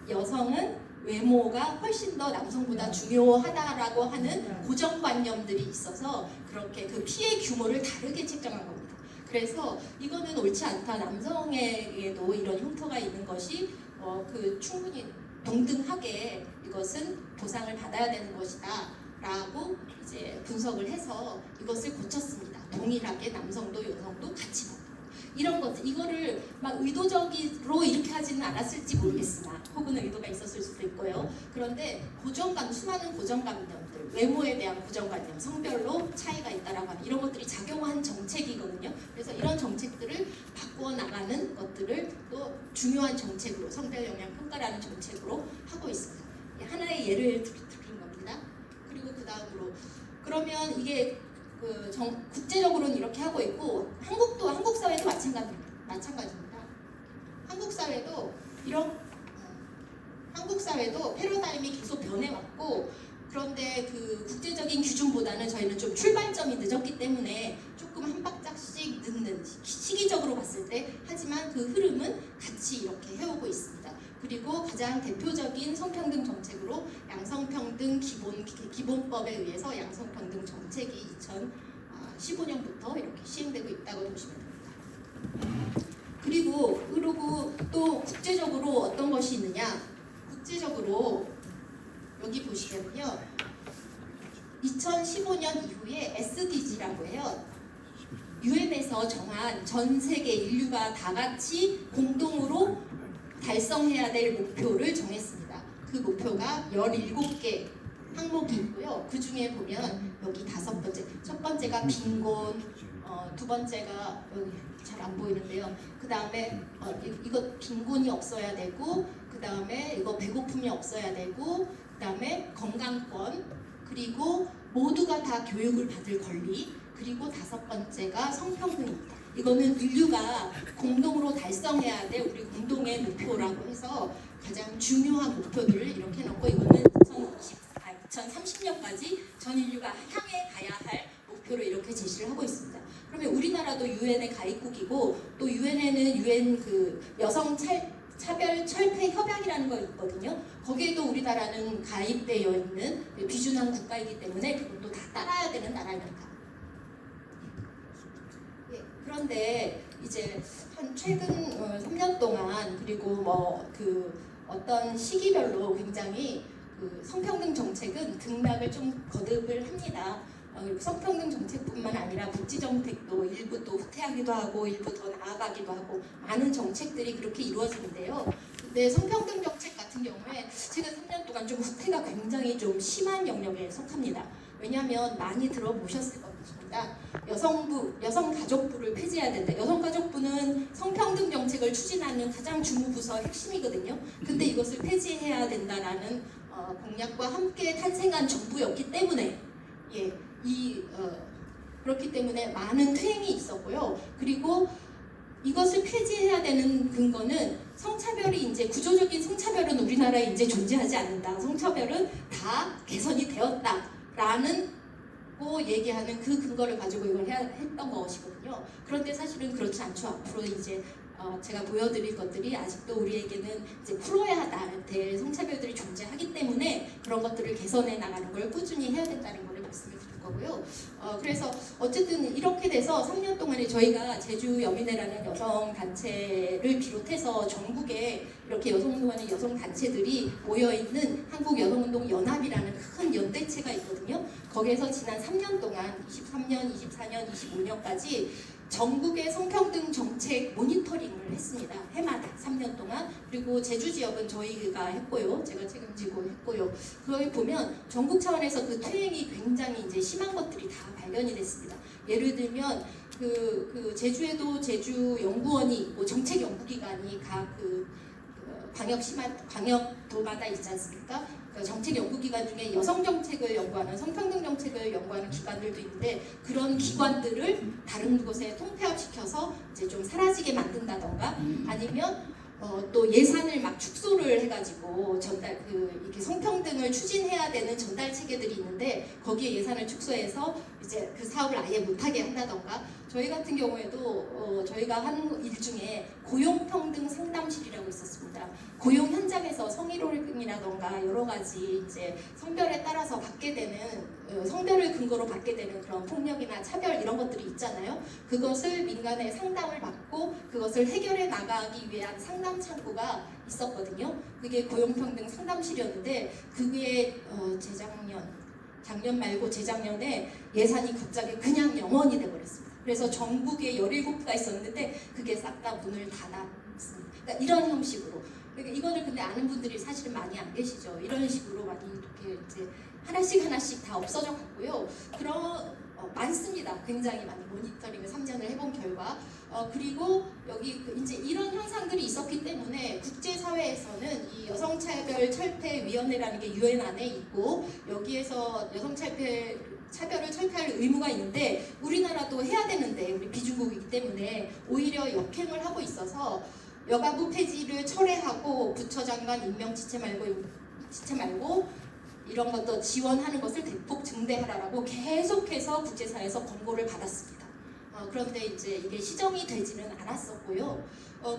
여성은 외모가 훨씬 더 남성보다 중요하다라고 하는 고정관념들이 있어서 그렇게 그 피해 규모를 다르게 책정한 겁니다. 그래서 이거는 옳지 않다. 남성에게도 이런 흉터가 있는 것이 충분히 동등하게 이것은 보상을 받아야 되는 것이다 라고 이제 분석을 해서 이것을 고쳤습니다. 동일하게 남성도 여성도 같이 받도록. 이런 것들, 이거를 막 의도적으로 이렇게 하지는 않았을지 모르겠으나 혹은 의도가 있었을 수도 있고요. 그런데 수많은 고정관념들, 외모에 대한 고정관념, 성별로 차이가 있다라고 하는 이런 것들이 작용한 정책이거든요. 그래서 이런 정책들을 바꾸어 나가는 것들을 또 중요한 정책으로 성별 영향 평가라는 정책으로 하고 있습니다. 하나의 예를 드린 겁니다. 그리고 그 다음으로 그러면 이게 국제적으로는 이렇게 하고 있고 한국 사회도 마찬가지입니다. 한국 사회도 패러다임이 계속 변해왔고 그런데 그 국제적인 기준보다는 저희는 좀 출발점이 늦었기 때문에 조금 한 발짝씩 늦는 시기적으로 봤을 때 하지만 그 흐름은 같이 이렇게 해오고 있습니다. 그리고 가장 대표적인 성평등 정책으로 양성평등 기본법에 의해서 양성평등 정책이 2015년부터 이렇게 시행되고 있다고 보시면 됩니다. 그리고 또 국제적으로 어떤 것이 있느냐? 국제적으로 여기 보시면요. 2015년 이후에 SDG라고 해요. 유엔에서 정한 전 세계 인류가 다 같이 공동으로 달성해야 될 목표를 정했습니다. 그 목표가 17개 항목이 있고요. 그 중에 보면 여기 5번째, 첫 번째가 빈곤, 두 번째가 여기 잘 안 보이는데요. 그 다음에 이거 빈곤이 없어야 되고, 그 다음에 이거 배고픔이 없어야 되고, 그 다음에 건강권, 그리고 모두가 다 교육을 받을 권리, 그리고 5번째가 성평등입니다. 이거는 인류가 공동으로 달성해야 될 우리 공동의 목표라고 해서 가장 중요한 목표들을 이렇게 놓고 이거는 2030년까지 전 인류가 향해 가야 할 목표를 이렇게 제시를 하고 있습니다. 그러면 우리나라도 유엔의 가입국이고 또 유엔에는 유엔 그 여성 차별 철폐 협약이라는 거 있거든요. 거기에도 우리나라는 가입되어 있는 비준한 국가이기 때문에 그것도 다 따라야 되는 나라입니다. 그런데 이제 한 최근 3년 동안 그리고 어떤 시기별로 굉장히 그 성평등 정책은 등락을 좀 거듭을 합니다. 성평등 정책뿐만 아니라 복지 정책도 일부 또 후퇴하기도 하고 일부 더 나아가기도 하고 많은 정책들이 그렇게 이루어지는데요. 근데 성평등 정책 같은 경우에 최근 3년 동안 좀 후퇴가 굉장히 좀 심한 영역에 속합니다. 왜냐하면 많이 들어보셨을 겁니다. 있습니다. 여성가족부를 폐지해야 된다. 여성가족부는 성평등 정책을 추진하는 가장 주무부서 핵심이거든요. 근데 이것을 폐지해야 된다라는 공약과 함께 탄생한 정부였기 때문에 그렇기 때문에 많은 퇴행이 있었고요. 그리고 이것을 폐지해야 되는 근거는 성차별이 이제 구조적인 성차별은 우리나라에 이제 존재하지 않는다. 성차별은 다 개선이 되었다라는 얘기하는 그 근거를 가지고 이걸 했던 것이거든요. 그런데 사실은 그렇지 않죠. 앞으로 이제 제가 보여드릴 것들이 아직도 우리에게는 이제 풀어야 될 성차별들이 존재하기 때문에 그런 것들을 개선해 나가는 걸 꾸준히 해야 된다는 걸 말씀을 드릴 거고요. 그래서 어쨌든 이렇게 돼서 3년 동안에 저희가 제주여민회라는 여성단체를 비롯해서 전국에 이렇게 여성운동하는 여성단체들이 모여있는 한국여성운동연합이라는 큰 연대체가 있거든요. 거기에서 지난 3년 동안 23년, 24년, 25년까지 전국의 성평등 정책 모니터링을 했습니다. 해마다 3년 동안. 그리고 제주 지역은 저희가 했고요. 제가 책임지고 했고요. 그걸 보면 전국 차원에서 그 퇴행이 굉장히 이제 심한 것들이 다 발견이 됐습니다. 예를 들면 그 제주에도 제주연구원이 있고 정책연구기관이 각 광역도마다 있지 않습니까? 정책 연구기관 중에 여성 정책을 연구하는 성평등 정책을 연구하는 기관들도 있는데 그런 기관들을 다른 곳에 통폐합시켜서 이제 좀 사라지게 만든다던가 아니면 또 예산을 막 축소를 해가지고 이렇게 성평등을 추진해야 되는 전달 체계들이 있는데 거기에 예산을 축소해서 이제 그 사업을 아예 못하게 한다던가 저희 같은 경우에도 저희가 하는 일 중에 고용평등 상담실이라고 있었습니다. 고용 현장에서 성희롱이라던가 여러 가지 이제 성별에 따라서 받게 되는 성별을 근거로 받게 되는 그런 폭력이나 차별 이런 것들이 있잖아요. 그것을 민간에 상담을 받고 그것을 해결해 나가기 위한 상담 창구가 있었거든요. 그게 고용평등 상담실이었는데 그게 작년 말고 재작년에 예산이 갑자기 그냥 영원이 돼버렸습니다. 그래서 전국에 17개가 있었는데 그게 싹 다 문을 닫았습니다. 그러니까 이런 형식으로. 그러니까 이거를 근데 아는 분들이 사실은 많이 안 계시죠. 이런 식으로 많이 이렇게 이제 하나씩 다 없어져 갔고요. 많습니다. 굉장히 많이 모니터링을 3년을 해본 결과. 그리고 여기 이제 이런 현상들이 있었기 때문에 국제사회에서는 이 여성차별 철폐위원회라는 게 UN 안에 있고 여기에서 차별을 철폐할 의무가 있는데 우리나라도 해야 되는데 우리 비주국이기 때문에 오히려 역행을 하고 있어서 여가부 폐지를 철회하고 부처장관 임명 지체 말고 이런 것도 지원하는 것을 대폭 증대하라고 계속해서 국제사회에서 권고를 받았습니다. 그런데 이제 이게 시정이 되지는 않았었고요.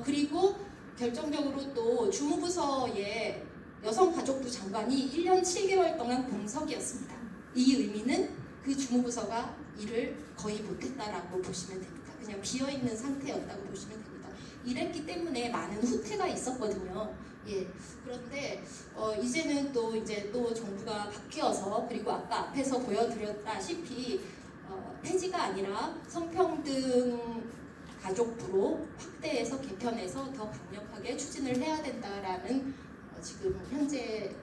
그리고 결정적으로 또 주무부서의 여성가족부 장관이 1년 7개월 동안 공석이었습니다. 이 의미는 그 주무부서가 일을 거의 못했다라고 보시면 됩니다. 그냥 비어있는 상태였다고 보시면 됩니다. 이랬기 때문에 많은 후퇴가 있었거든요. 그런데 이제는 또 정부가 바뀌어서 그리고 아까 앞에서 보여드렸다시피 폐지가 아니라 성평등 가족부로 확대해서 개편해서 더 강력하게 추진을 해야 된다라는 지금 현재의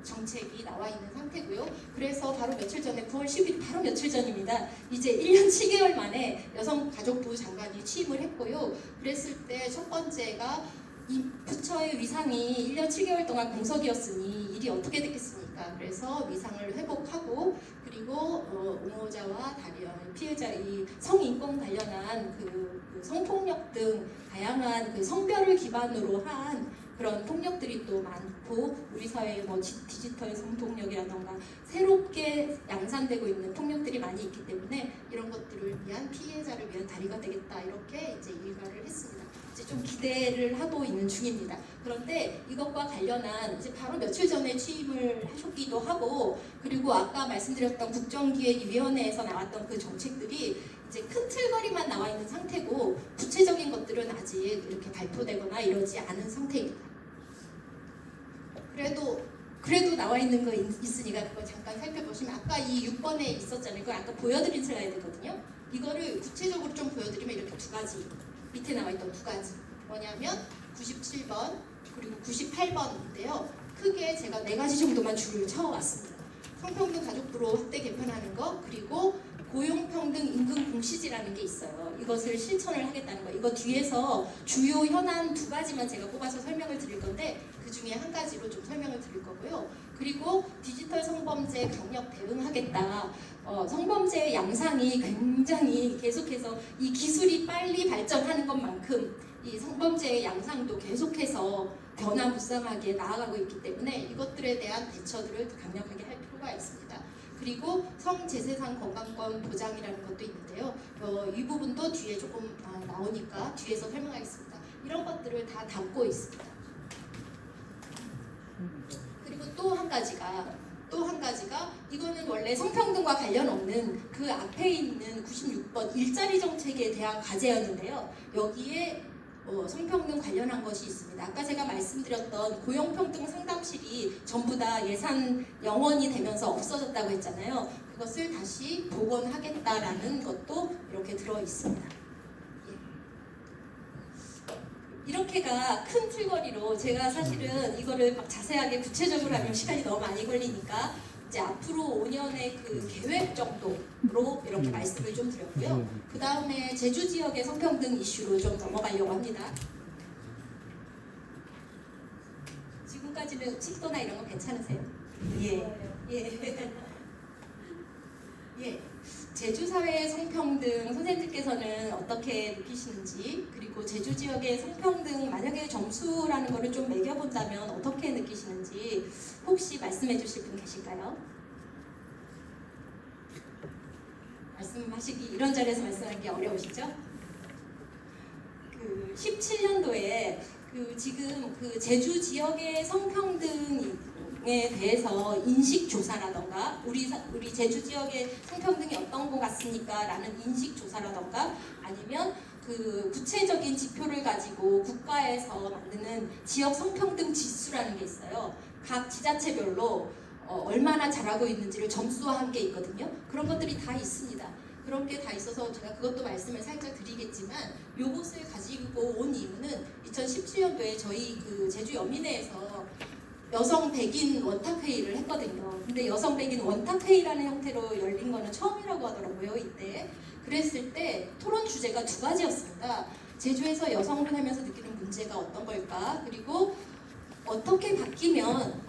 정책이 나와 있는 상태고요. 그래서 바로 며칠 전에 9월 10일 바로 며칠 전입니다. 이제 1년 7개월 만에 여성가족부 장관이 취임을 했고요. 그랬을 때 첫 번째가 이 부처의 위상이 1년 7개월 동안 공석이었으니 일이 어떻게 됐겠습니까? 그래서 위상을 회복하고 그리고 옹호자와 피해자 이 성인권 관련한 그 성폭력 등 다양한 그 성별을 기반으로 한 그런 폭력들이 또 많고 우리 사회에 디지털 성폭력이라던가 새롭게 양산되고 있는 폭력들이 많이 있기 때문에 이런 것들을 위한 피해자를 위한 다리가 되겠다 이렇게 이제 일과를 했습니다. 이제 좀 기대를 하고 있는 중입니다. 그런데 이것과 관련한 이제 바로 며칠 전에 취임을 하셨기도 하고 그리고 아까 말씀드렸던 국정기획위원회에서 나왔던 그 정책들이 이제 큰 틀거리만 나와 있는 상태고 구체적인 것들은 아직 이렇게 발표되거나 이러지 않은 상태입니다. 그래도 나와 있는 거 있으니까 그거 잠깐 살펴보시면 아까 이 6번에 있었잖아요. 그걸 아까 보여드린 슬라이드거든요. 이거를 구체적으로 좀 보여드리면 이렇게 두 가지 밑에 나와 있던 두 가지 뭐냐면 97번 그리고 98번인데요. 크게 제가 네 가지 정도만 줄을 쳐왔습니다. 성평등 가족부로 확대 개편하는 거, 그리고 고용평등 임금 공시지라는 게 있어요. 이것을 실천을 하겠다는 거. 이거 뒤에서 주요 현안 2가지만 제가 뽑아서 설명을 드릴 건데 그 중에 한 가지로 좀 설명을 드릴 거고요. 그리고 디지털 성범죄 강력 대응하겠다. 성범죄의 양상이 굉장히 계속해서 이 기술이 빨리 발전하는 것만큼 이 성범죄의 양상도 계속해서 변화무쌍하게 나아가고 있기 때문에 이것들에 대한 대처들을 강력하게 할 필요가 있습니다. 그리고 성재세상 건강권 보장이라는 것도 있는데요. 이 부분도 뒤에 조금 나오니까 뒤에서 설명하겠습니다. 이런 것들을 다 담고 있습니다. 그리고 또 한 가지가 이거는 원래 성평등과 관련 없는 그 앞에 있는 96번 일자리 정책에 대한 과제였는데요. 여기에 성평등 관련한 것이 있습니다. 아까 제가 말씀드렸던 고용평등 상담실이 전부 다 예산 영원이 되면서 없어졌다고 했잖아요. 그것을 다시 복원하겠다라는 것도 이렇게 들어 있습니다. 이렇게가 큰 줄거리로 제가 사실은 이거를 막 자세하게 구체적으로 하면 시간이 너무 많이 걸리니까 이제 앞으로 5년의 그 계획 정도로 이렇게 말씀을 좀 드렸고요. 그 다음에 제주 지역의 성평등 이슈로 좀 넘어가려고 합니다. 지금까지는 칙도나 이런 거 괜찮으세요? 예. 제주 사회의 성평등 선생님들께서는 어떻게 느끼시는지, 그리고 제주 지역의 성평등 만약에 점수라는 거를 좀 매겨본다면 어떻게 느끼시는지 혹시 말씀해 주실 분 계실까요? 말씀하시기 이런 자리에서 말씀하기 어려우시죠? 그 17년도에 지금 제주 지역의 성평등에 대해서 인식 조사라던가 우리 제주 지역의 성평등이 어떤 것 같습니까? 라는 인식 조사라던가 아니면 그 구체적인 지표를 가지고 국가에서 만드는 지역 성평등 지수라는 게 있어요. 각 지자체별로 얼마나 잘하고 있는지를 점수화한 게 있거든요. 그런 것들이 다 있습니다. 그런 게 다 있어서 제가 그것도 말씀을 살짝 드리겠지만 요것을 가지고 온 이유는 2017년도에 저희 그 제주 연민회에서 여성 백인 원탁회의를 했거든요. 근데 여성 백인 원탁회의라는 형태로 열린 거는 처음이라고 하더라고요, 이때. 그랬을 때 토론 주제가 2가지였습니다. 제주에서 여성으로 살면서 느끼는 문제가 어떤 걸까? 그리고 어떻게 바뀌면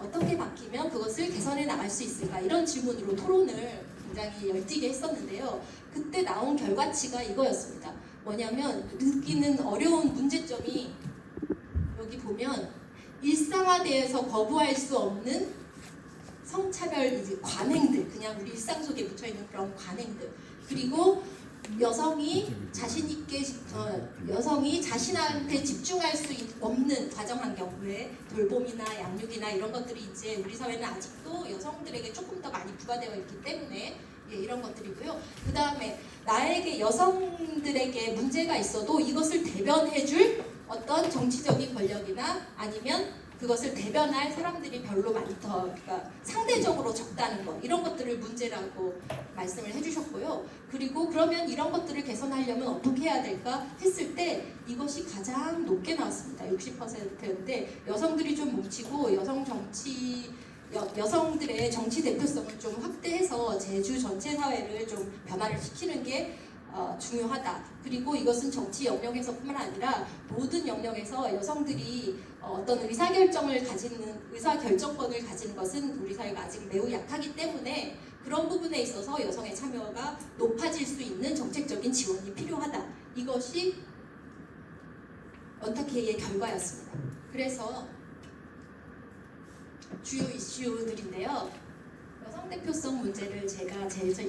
그것을 개선해 나갈 수 있을까? 이런 질문으로 토론을 굉장히 열띠게 했었는데요. 그때 나온 결과치가 이거였습니다. 뭐냐면 느끼는 어려운 문제점이 여기 보면 일상화되어서 거부할 수 없는 성차별 관행들, 그냥 우리 일상 속에 묻혀있는 그런 관행들, 그리고 여성이 자신한테 집중할 수 없는 가정 환경, 왜 돌봄이나 양육이나 이런 것들이 이제 우리 사회는 아직도 여성들에게 조금 더 많이 부과되어 있기 때문에 이런 것들이고요. 그 다음에 나에게 여성들에게 문제가 있어도 이것을 대변해줄 어떤 정치적인 권력이나 아니면 그것을 대변할 사람들이 별로 그러니까 상대적으로 적다는 것, 이런 것들을 문제라고 말씀을 해주셨고요. 그리고 그러면 이런 것들을 개선하려면 어떻게 해야 될까 했을 때 이것이 가장 높게 나왔습니다. 60%였는데 여성들이 좀 뭉치고 여성들의 정치 대표성을 좀 확대해서 제주 전체 사회를 좀 변화를 시키는 게 중요하다. 그리고 이것은 정치 영역에서뿐만 아니라 모든 영역에서 여성들이 어떤 의사결정권을 가지는 것은 우리 사회가 아직 매우 약하기 때문에 그런 부분에 있어서 여성의 참여가 높아질 수 있는 정책적인 지원이 필요하다. 이것이 원탁회의의 결과였습니다. 그래서 주요 이슈들인데요. 여성 대표성 문제를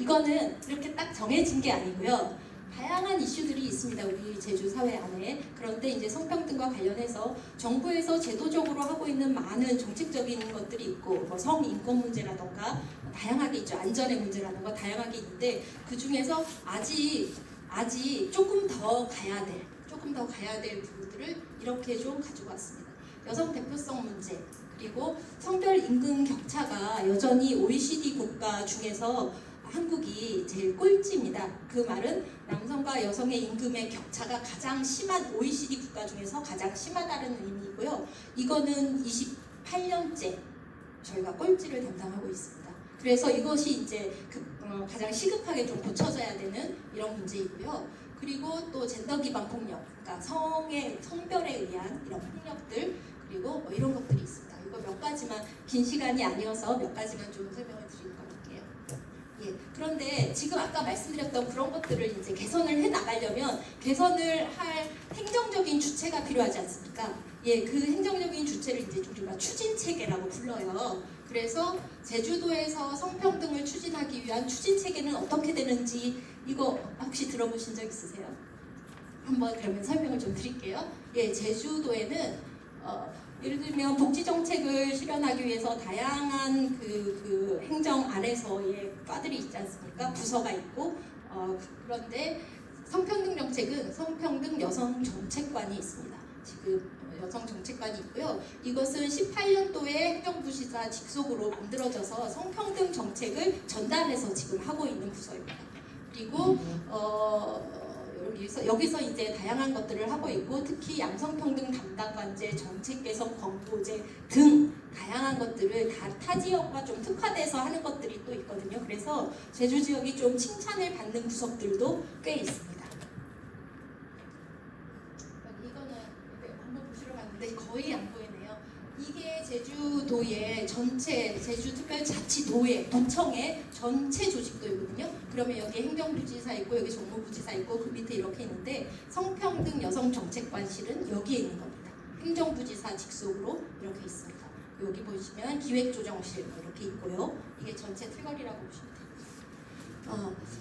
이거는 이렇게 딱 정해진 게 아니고요. 다양한 이슈들이 있습니다. 우리 제주 사회 안에. 그런데 이제 성평등과 관련해서 정부에서 제도적으로 하고 있는 많은 정책적인 것들이 있고 뭐 성인권 문제라던가 다양하게 있죠. 안전의 문제라던가 다양하게 있는데 그 중에서 아직 조금 더 가야 될 부분들을 이렇게 좀 가지고 왔습니다. 여성 대표성 문제, 그리고 성별 임금 격차가 여전히 OECD 국가 중에서 한국이 제일 꼴찌입니다. 그 말은 남성과 여성의 임금의 격차가 가장 심한 OECD 국가 중에서 가장 심하다는 의미이고요. 이거는 28년째 저희가 꼴찌를 담당하고 있습니다. 그래서 이것이 이제 가장 시급하게 좀 고쳐져야 되는 이런 문제이고요. 그리고 또 젠더 기반 폭력, 그러니까 성별에 의한 이런 폭력들, 그리고 뭐 이런 것들이 있습니다. 이거 몇 가지만, 긴 시간이 아니어서 몇 가지만 좀 설명을 드리는 거 할게요. 예, 그런데 지금 아까 말씀드렸던 그런 것들을 이제 개선을 해 나가려면 개선을 할 행정적인 주체가 필요하지 않습니까? 예, 그 행정적인 주체를 이제 우리가 추진 체계라고 불러요. 그래서 제주도에서 성평등을 추진하기 위한 추진 체계는 어떻게 되는지 이거 혹시 들어보신 적 있으세요? 한번 그러면 설명을 좀 드릴게요. 예, 제주도에는 예를 들면 복지 정책을 실현하기 위해서 다양한 그 행정 안에서의 과들이 있지 않습니까? 부서가 있고 그런데 성평등 정책은 성평등 여성 정책관이 있습니다. 지금 여성 정책관이 있고요. 이것은 18년도에 행정부시사 직속으로 만들어져서 성평등 정책을 전담해서 지금 하고 있는 부서입니다. 그리고 여기서 이제 다양한 것들을 하고 있고 특히 양성평등 담당관제, 정책 개선 권고제 등 다양한 것들을 타 지역과 좀 특화돼서 하는 것들이 또 있거든요. 그래서 제주 지역이 좀 칭찬을 받는 구석들도 꽤 있습니다. 이거는 한번 보시러 갔는데 거의 안 보이네요. 이게 제주도의 전체 제주특별자치도의 도청의 전체 조직도이거든요. 그러면 여기 행정부지사 있고 여기 정무부지사 있고 그 밑에 이렇게 있는데 성평등 여성정책관실은 여기에 있는 겁니다. 행정부지사 직속으로 이렇게 있습니다. 여기 보시면 기획조정실 이렇게 있고요. 이게 전체 틀거리라고 보시면 됩니다.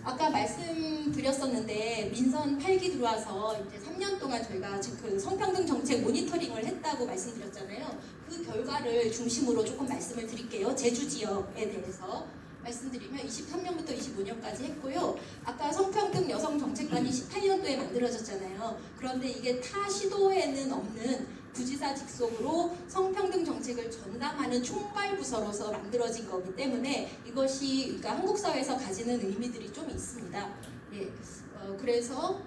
아까 말씀드렸었는데 민선 8기 들어와서 이제 3년 동안 저희가 그 성평등 정책 모니터링을 했다고 말씀드렸잖아요. 그 결과를 중심으로 조금 말씀을 드릴게요. 제주 지역에 대해서 말씀드리면 23년부터 25년까지 했고요. 아까 성평등 여성 정책관이 18년도에 만들어졌잖아요. 그런데 이게 타 시도에는 없는 부지사 직속으로 성평등 정책을 전담하는 총괄부서로서 만들어진 거기 때문에 이것이 그러니까 한국 사회에서 가지는 의미들이 좀 있습니다. 예, 그래서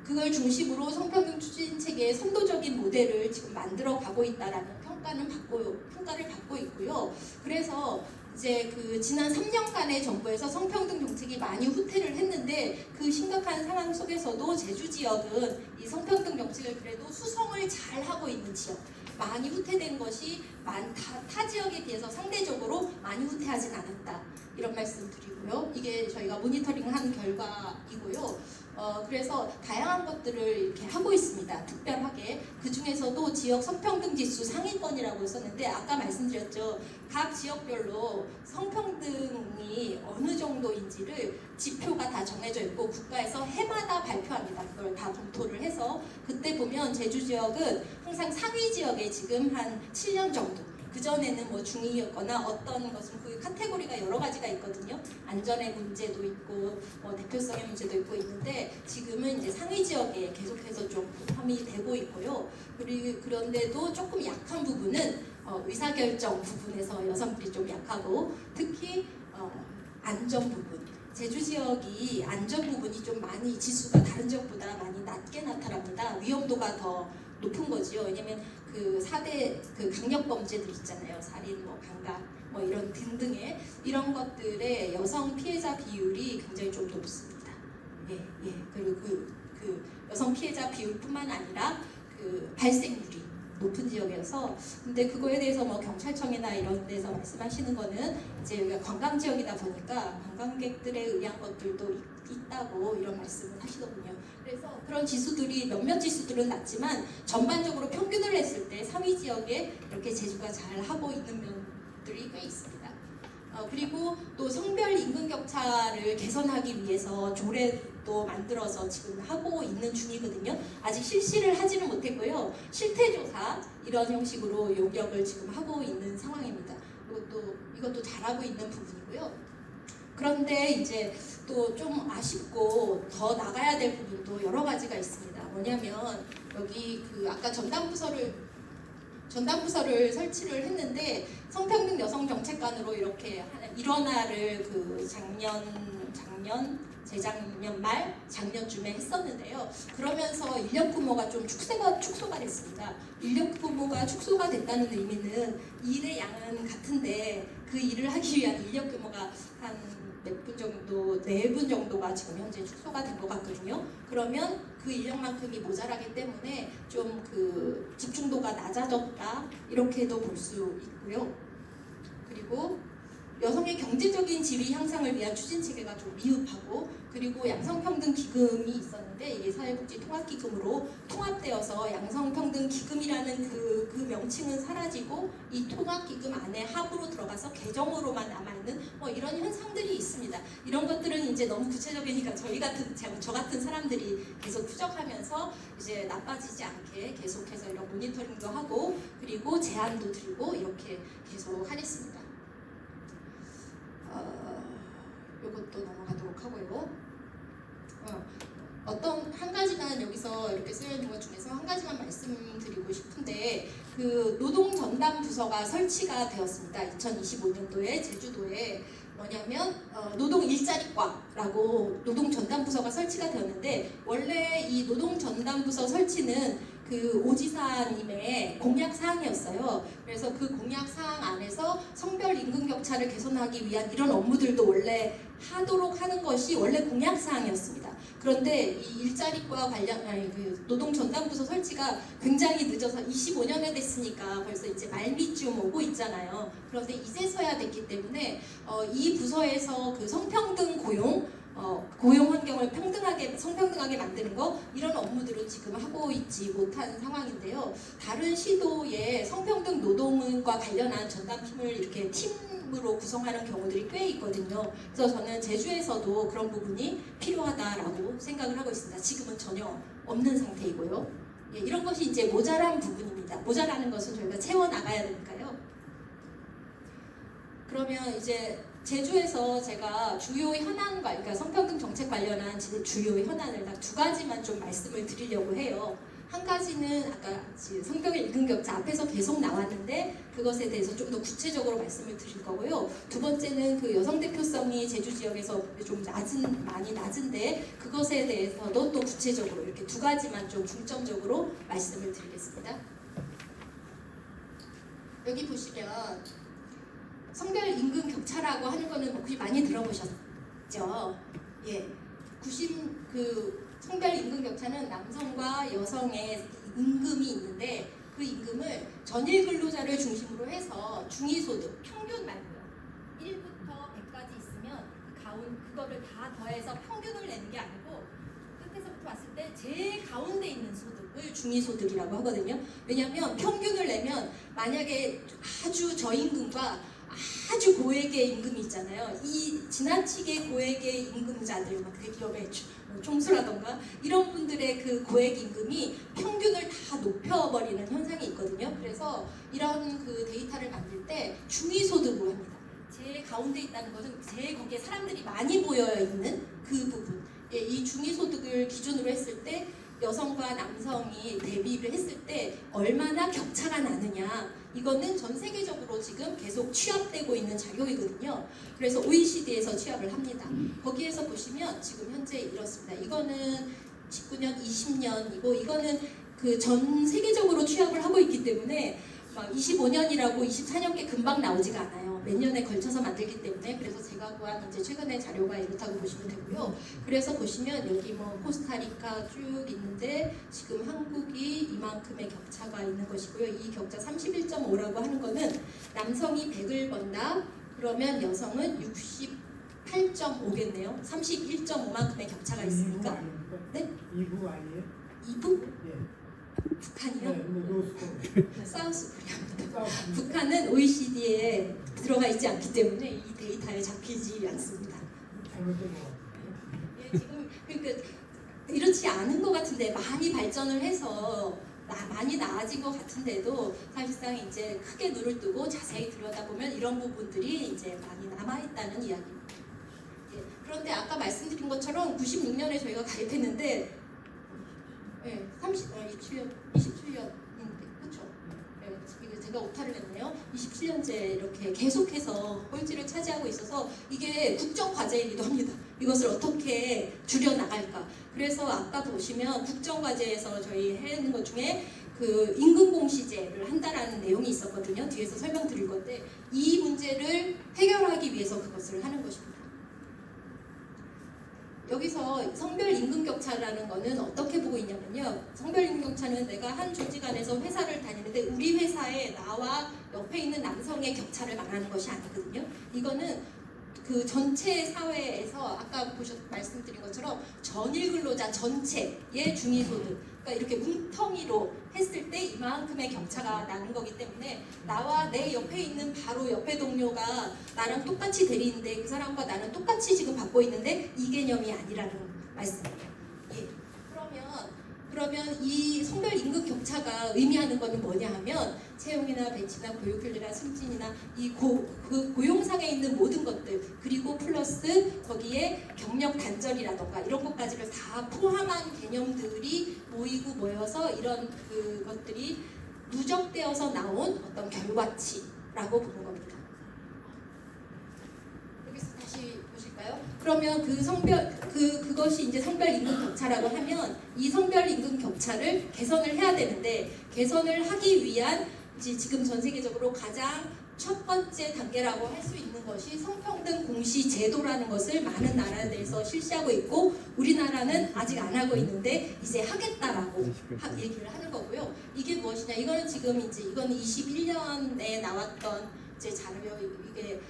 그걸 중심으로 성평등 추진 체계의 선도적인 모델을 지금 만들어 가고 있다라는 평가를 받고 있고요. 그래서 이제 그 지난 3년간의 정부에서 성평등 정책이 많이 후퇴를 했는데 그 심각한 상황 속에서도 제주 지역은 이 성평등 정책을 그래도 수성을 잘 하고 있는 지역, 많이 후퇴된 것이 타 지역에 비해서 상대적으로 많이 후퇴하진 않았다, 이런 말씀 드리고요. 이게 저희가 모니터링한 결과이고요. 그래서 다양한 것들을 이렇게 하고 있습니다. 특별하게 그 중에서도 지역 성평등 지수 상위권이라고 썼는데 아까 말씀드렸죠. 각 지역별로 성평등이 어느 정도인지를 지표가 다 정해져 있고 국가에서 해마다 발표합니다. 그걸 다 검토를 해서 그때 보면 제주 지역은 항상 상위 지역에 지금 한 7년 정도. 그전에는 뭐 중위였거나 어떤 것은 그 카테고리가 여러 가지가 있거든요. 안전의 문제도 있고 대표성의 문제도 있고 있는데 지금은 이제 상위 지역에 계속해서 좀 포함이 되고 있고요. 그런데도 조금 약한 부분은 의사결정 부분에서 여성들이 좀 약하고 특히 안전 부분. 제주 지역이 안전 부분이 좀 많이 지수가 다른 지역보다 많이 낮게 나타납니다. 위험도가 더 높은 거지요. 왜냐면 그 4대 그 강력 범죄들 있잖아요. 살인, 강간, 이런 등등의 이런 것들의 여성 피해자 비율이 굉장히 좀 높습니다. 예. 그리고 그 여성 피해자 비율뿐만 아니라 그 발생률이 높은 지역이어서 근데 그거에 대해서 경찰청이나 이런 데서 말씀하시는 거는 이제 여기가 관광 지역이다 보니까 관광객들에 의한 것들도 있다고 이런 말씀을 하시더군요. 그래서 그런 지수들이 몇몇 지수들은 낮지만 전반적으로 평균을 했을 때 상위 지역에 이렇게 제주가 잘 하고 있는 면들이 꽤 있습니다. 그리고 또 성별 임금 격차를 개선하기 위해서 조례도 만들어서 지금 하고 있는 중이거든요. 아직 실시를 하지는 못했고요. 실태조사 이런 형식으로 요격을 지금 하고 있는 상황입니다. 이것도 잘하고 있는 부분이고요. 그런데 이제 또 좀 아쉽고 더 나가야 될 부분도 여러 가지가 있습니다. 뭐냐면 여기 그 아까 전담부서를 설치를 했는데 성평등 여성정책관으로 이렇게 일원화를 그 작년 재작년 말 작년쯤에 했었는데요. 그러면서 인력 규모가 좀 축소가 됐습니다. 인력 규모가 축소가 됐다는 의미는 일의 양은 같은데 그 일을 하기 위한 인력 규모가 한 몇 분 정도, 4분 정도가 지금 현재 축소가 된 것 같거든요. 그러면 그 인력만큼이 모자라기 때문에 좀 그 집중도가 낮아졌다 이렇게도 볼 수 있고요. 그리고 여성의 경제적인 지위 향상을 위한 추진 체계가 좀 미흡하고, 그리고 양성평등 기금이 있었는데 이게 사회복지 통합기금으로 통합되어서 양성평등 기금이라는 그 명칭은 사라지고 이 통합기금 안에 합으로 들어가서 계정으로만 남아있는 뭐 이런 현상들이 있습니다. 이런 것들은 이제 너무 구체적이니까 저 같은 사람들이 계속 추적하면서 이제 나빠지지 않게 계속해서 이런 모니터링도 하고 그리고 제안도 드리고 이렇게 계속 하겠습니다. 이것도 넘어가도록 하고요. 어떤 한 가지만 여기서 이렇게 쓰여 있는 것 중에서 한 가지만 말씀드리고 싶은데, 그 노동 전담 부서가 설치가 되었습니다. 2025년도에 제주도에 뭐냐면 노동 일자리과라고 노동 전담 부서가 설치가 되었는데, 원래 이 노동 전담 부서 설치는 그 오지사님의 공약 사항이었어요. 그래서 그 공약 사항 안에서 성별 임금 격차를 개선하기 위한 이런 업무들도 원래 하도록 하는 것이 원래 공약 사항이었습니다. 그런데 이 일자리과 그 노동 전담 부서 설치가 굉장히 늦어서 25년에 됐으니까 벌써 이제 말미쯤 오고 있잖아요. 그런데 이제서야 됐기 때문에 이 부서에서 그 성평등 고용 환경을 성평등하게 만드는 거, 이런 업무들은 지금 하고 있지 못한 상황인데요. 다른 시도에 성평등 노동과 관련한 전담팀을 이렇게 팀으로 구성하는 경우들이 꽤 있거든요. 그래서 저는 제주에서도 그런 부분이 필요하다라고 생각을 하고 있습니다. 지금은 전혀 없는 상태이고요. 예, 이런 것이 이제 모자란 부분입니다. 모자라는 것은 저희가 채워 나가야 되니까요. 그러면 이제 제주에서 제가 주요 현안과, 그러니까 성평등 정책 관련한 주요 현안을 딱 2가지만 좀 말씀을 드리려고 해요. 한 가지는 아까 성별 임금 격차 앞에서 계속 나왔는데 그것에 대해서 좀 더 구체적으로 말씀을 드릴 거고요. 2번째는 그 여성 대표성이 제주 지역에서 좀 많이 낮은데 그것에 대해서도 또 구체적으로 이렇게 2가지만 좀 중점적으로 말씀을 드리겠습니다. 여기 보시면 성별 임금 격차라고 하는 거는 혹시 많이 들어보셨죠? 예, 성별 임금 격차는 남성과 여성의 임금이 있는데 그 임금을 전일 근로자를 중심으로 해서 중위소득 평균 말고요. 1부터 100까지 있으면 그거를 다 더해서 평균을 내는 게 아니고 끝에서부터 봤을 때 제일 가운데 있는 소득을 중위소득이라고 하거든요. 왜냐하면 평균을 내면 만약에 아주 저임금과 아주 고액의 임금이 있잖아요. 이 지나치게 고액의 임금자들, 막 대기업의 총수라던가 이런 분들의 그 고액 임금이 평균을 다 높여버리는 현상이 있거든요. 그래서 이런 그 데이터를 만들 때 중위소득으로 합니다. 제일 가운데 있다는 것은 제일 거기에 사람들이 많이 모여 있는 그 부분. 예, 이 중위소득을 기준으로 했을 때 여성과 남성이 대비를 했을 때 얼마나 격차가 나느냐, 이거는 전 세계적으로 지금 계속 취합되고 있는 자료이거든요. 그래서 OECD에서 취합을 합니다. 거기에서 보시면 지금 현재 이렇습니다. 이거는 19년, 20년이고 이거는 그 전 세계적으로 취합을 하고 있기 때문에 막 25년이라고 24년께 금방 나오지가 않아요. 몇 년에 걸쳐서 만들기 때문에. 그래서 제가 구한 이제 최근의 자료가 이렇다고 보시면 되고요. 그래서 보시면 여기 뭐 코스타리카 쭉 있는데 지금 한국이 이만큼의 격차가 있는 것이고요. 이 격차 31.5라고 하는 거는 남성이 100을 번다 그러면 여성은 68.5겠네요. 31.5만큼의 격차가 있으니까. 네? 2부 아니에요? 2부? 예. 북한이요? 네, 노스코. 사우스 코리아입니다. 북한은 OECD에 들어가 있지 않기 때문에 이 데이터에 잡히지 않습니다. 잘못된 것 같아요. 예, 지금 그러니까 이렇지 않은 것 같은데 많이 발전을 해서 많이 나아진 것 같은데도 사실상 이제 크게 눈을 뜨고 자세히 들여다보면 이런 부분들이 이제 많이 남아있다는 이야기입니다. 예, 그런데 아까 말씀드린 것처럼 96년에 저희가 가입했는데 네, 27년인데 그렇죠? 네, 이거 제가 오타를 냈네요. 27년째 이렇게 계속해서 꼴찌를 차지하고 있어서 이게 국적 과제이기도 합니다. 이것을 어떻게 줄여나갈까. 그래서 아까 보시면 국정과제에서 저희 해는 것 중에 그 임금공시제를 한다라는 내용이 있었거든요. 뒤에서 설명드릴 건데 이 문제를 해결하기 위해서 그것을 하는 것입니다. 여기서 성별 임금 격차라는 거는 어떻게 보고 있냐면요. 성별 임금 격차는 내가 한 조직 안에서 회사를 다니는데 우리 회사에 나와 옆에 있는 남성의 격차를 말하는 것이 아니거든요. 이거는 그 전체 사회에서 아까 말씀드린 것처럼 전일 근로자 전체의 중위소득, 그러니까 이렇게 뭉텅이로 했을 때 이만큼의 격차가 나는 거기 때문에 나와 내 옆에 있는 바로 옆에 동료가 나랑 똑같이 대리인데 그 사람과 나는 똑같이 지금 받고 있는데 이 개념이 아니라는 말씀이에요. 예. 그러면 이 성별 임금 격차가 의미하는 것은 뭐냐 하면 채용이나 배치나 교육훈련이나 승진이나 이 고용상에 있는 모든 것들 그리고 플러스 거기에 경력 단절이라던가 이런 것까지를 다 포함한 개념들이 모여서 이런 그것들이 누적되어서 나온 어떤 결과치라고 보는 겁니다. 여기서 다시 보실까요? 그러면 그것이 이제 성별 임금 격차라고 하면 이 성별 임금 격차를 개선을 해야 되는데 개선을 하기 위한 이제 지금 전 세계적으로 가장 첫 번째 단계라고 할 수 있는 것이 성평등 공시 제도라는 것을 많은 나라들에서 실시하고 있고 우리나라는 아직 안 하고 있는데 이제 하겠다라고 얘기를 하는 거고요. 이게 무엇이냐? 이거는 지금 이제 이거는 21년에 나왔던 이제 자료 이게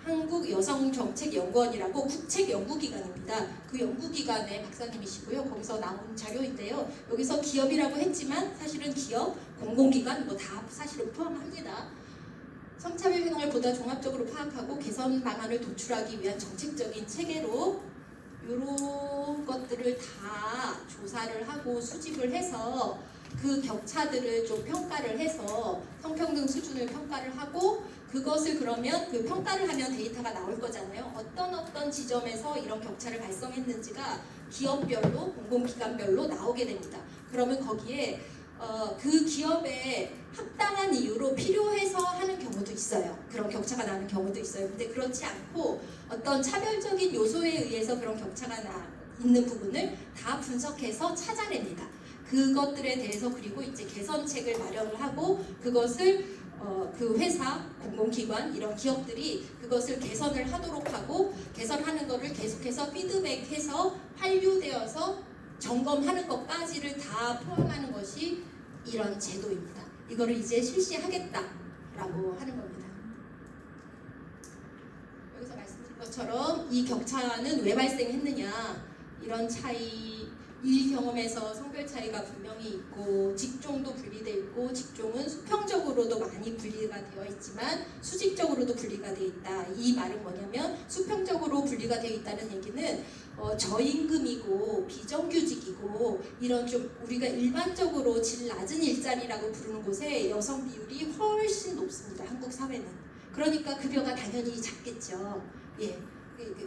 한국여성정책연구원이라고 국책연구기관입니다. 그 연구기관의 박사님이시고요. 거기서 나온 자료인데요. 여기서 기업이라고 했지만 사실은 기업, 공공기관 뭐 다 사실은 포함합니다. 성차별 현황을 보다 종합적으로 파악하고 개선 방안을 도출하기 위한 정책적인 체계로 이런 것들을 다 조사를 하고 수집을 해서 그 격차들을 좀 평가를 해서 성평등 수준을 평가를 하고 그것을 그러면 그 평가를 하면 데이터가 나올 거잖아요. 어떤 지점에서 이런 격차를 발생했는지가 기업별로 공공기관별로 나오게 됩니다. 그러면 거기에 그 기업에 합당한 이유로 필요해서 하는 경우도 있어요. 그런 격차가 나는 경우도 있어요. 근데 그렇지 않고 어떤 차별적인 요소에 의해서 그런 격차가 있는 부분을 다 분석해서 찾아냅니다. 그것들에 대해서 그리고 이제 개선책을 마련을 하고 그것을 그 회사, 공공기관 이런 기업들이 그것을 개선을 하도록 하고 개선하는 것을 계속해서 피드백해서 한류되어서 점검하는 것까지를 다 포함하는 것이 이런 제도입니다. 이거를 이제 실시하겠다라고 하는 겁니다. 여기서 말씀드린 것처럼 이 격차는 왜 발생했느냐 이런 차이 일 경험에서 성별 차이가 분명히 있고 직종도 분리되어 있고 직종은 수평적으로도 많이 분리가 되어 있지만 수직적으로도 분리가 되어 있다. 이 말은 뭐냐면 수평적으로 분리가 되어 있다는 얘기는 저임금이고 비정규직이고 이런 좀 우리가 일반적으로 질 낮은 일자리라고 부르는 곳에 여성 비율이 훨씬 높습니다. 한국 사회는. 그러니까 급여가 당연히 작겠죠. 예.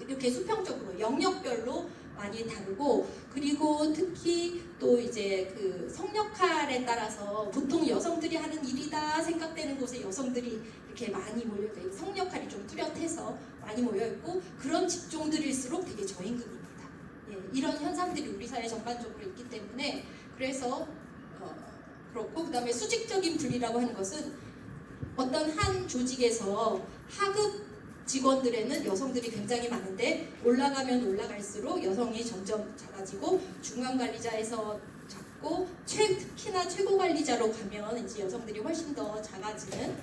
이렇게 수평적으로 영역별로 많이 다르고 그리고 특히 또 이제 그 성역할에 따라서 보통 여성들이 하는 일이다 생각되는 곳에 여성들이 이렇게 많이 모여있고 성역할이 좀 뚜렷해서 많이 모여있고 그런 직종들일수록 되게 저임금입니다. 예, 이런 현상들이 우리 사회 전반적으로 있기 때문에 그래서 그렇고 그 다음에 수직적인 분리라고 하는 것은 어떤 한 조직에서 하급 직원들에는 여성들이 굉장히 많은데 올라가면 올라갈수록 여성이 점점 작아지고 중간관리자에서 작고 특히나 최고관리자로 가면 이제 여성들이 훨씬 더 작아지는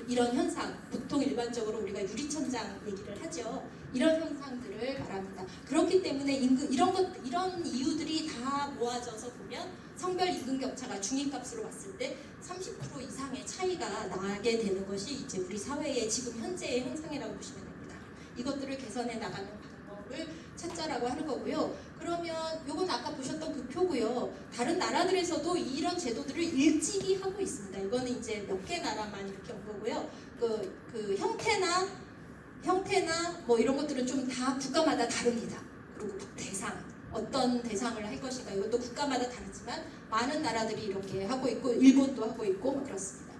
이런 현상 보통 일반적으로 우리가 유리천장 얘기를 하죠. 이런 현상들을 말합니다. 그렇기 때문에 이런 이유들이 다 모아져서 보면 성별 임금 격차가 중위값으로 봤을 때 30% 이상의 차이가 나게 되는 것이 이제 우리 사회의 지금 현재의 형상이라고 보시면 됩니다. 이것들을 개선해 나가는 방법을 찾자라고 하는 거고요. 그러면 요건 아까 보셨던 그 표고요. 다른 나라들에서도 이런 제도들을 일찍이 하고 있습니다. 이거는 이제 몇 개 나라만 이렇게 온 거고요. 그 형태나 뭐 이런 것들은 좀 다 국가마다 다릅니다. 그리고 대상 어떤 대상을 할 것인가 이것도 국가마다 다르지만 많은 나라들이 이렇게 하고 있고 일본도 하고 있고 뭐 그렇습니다.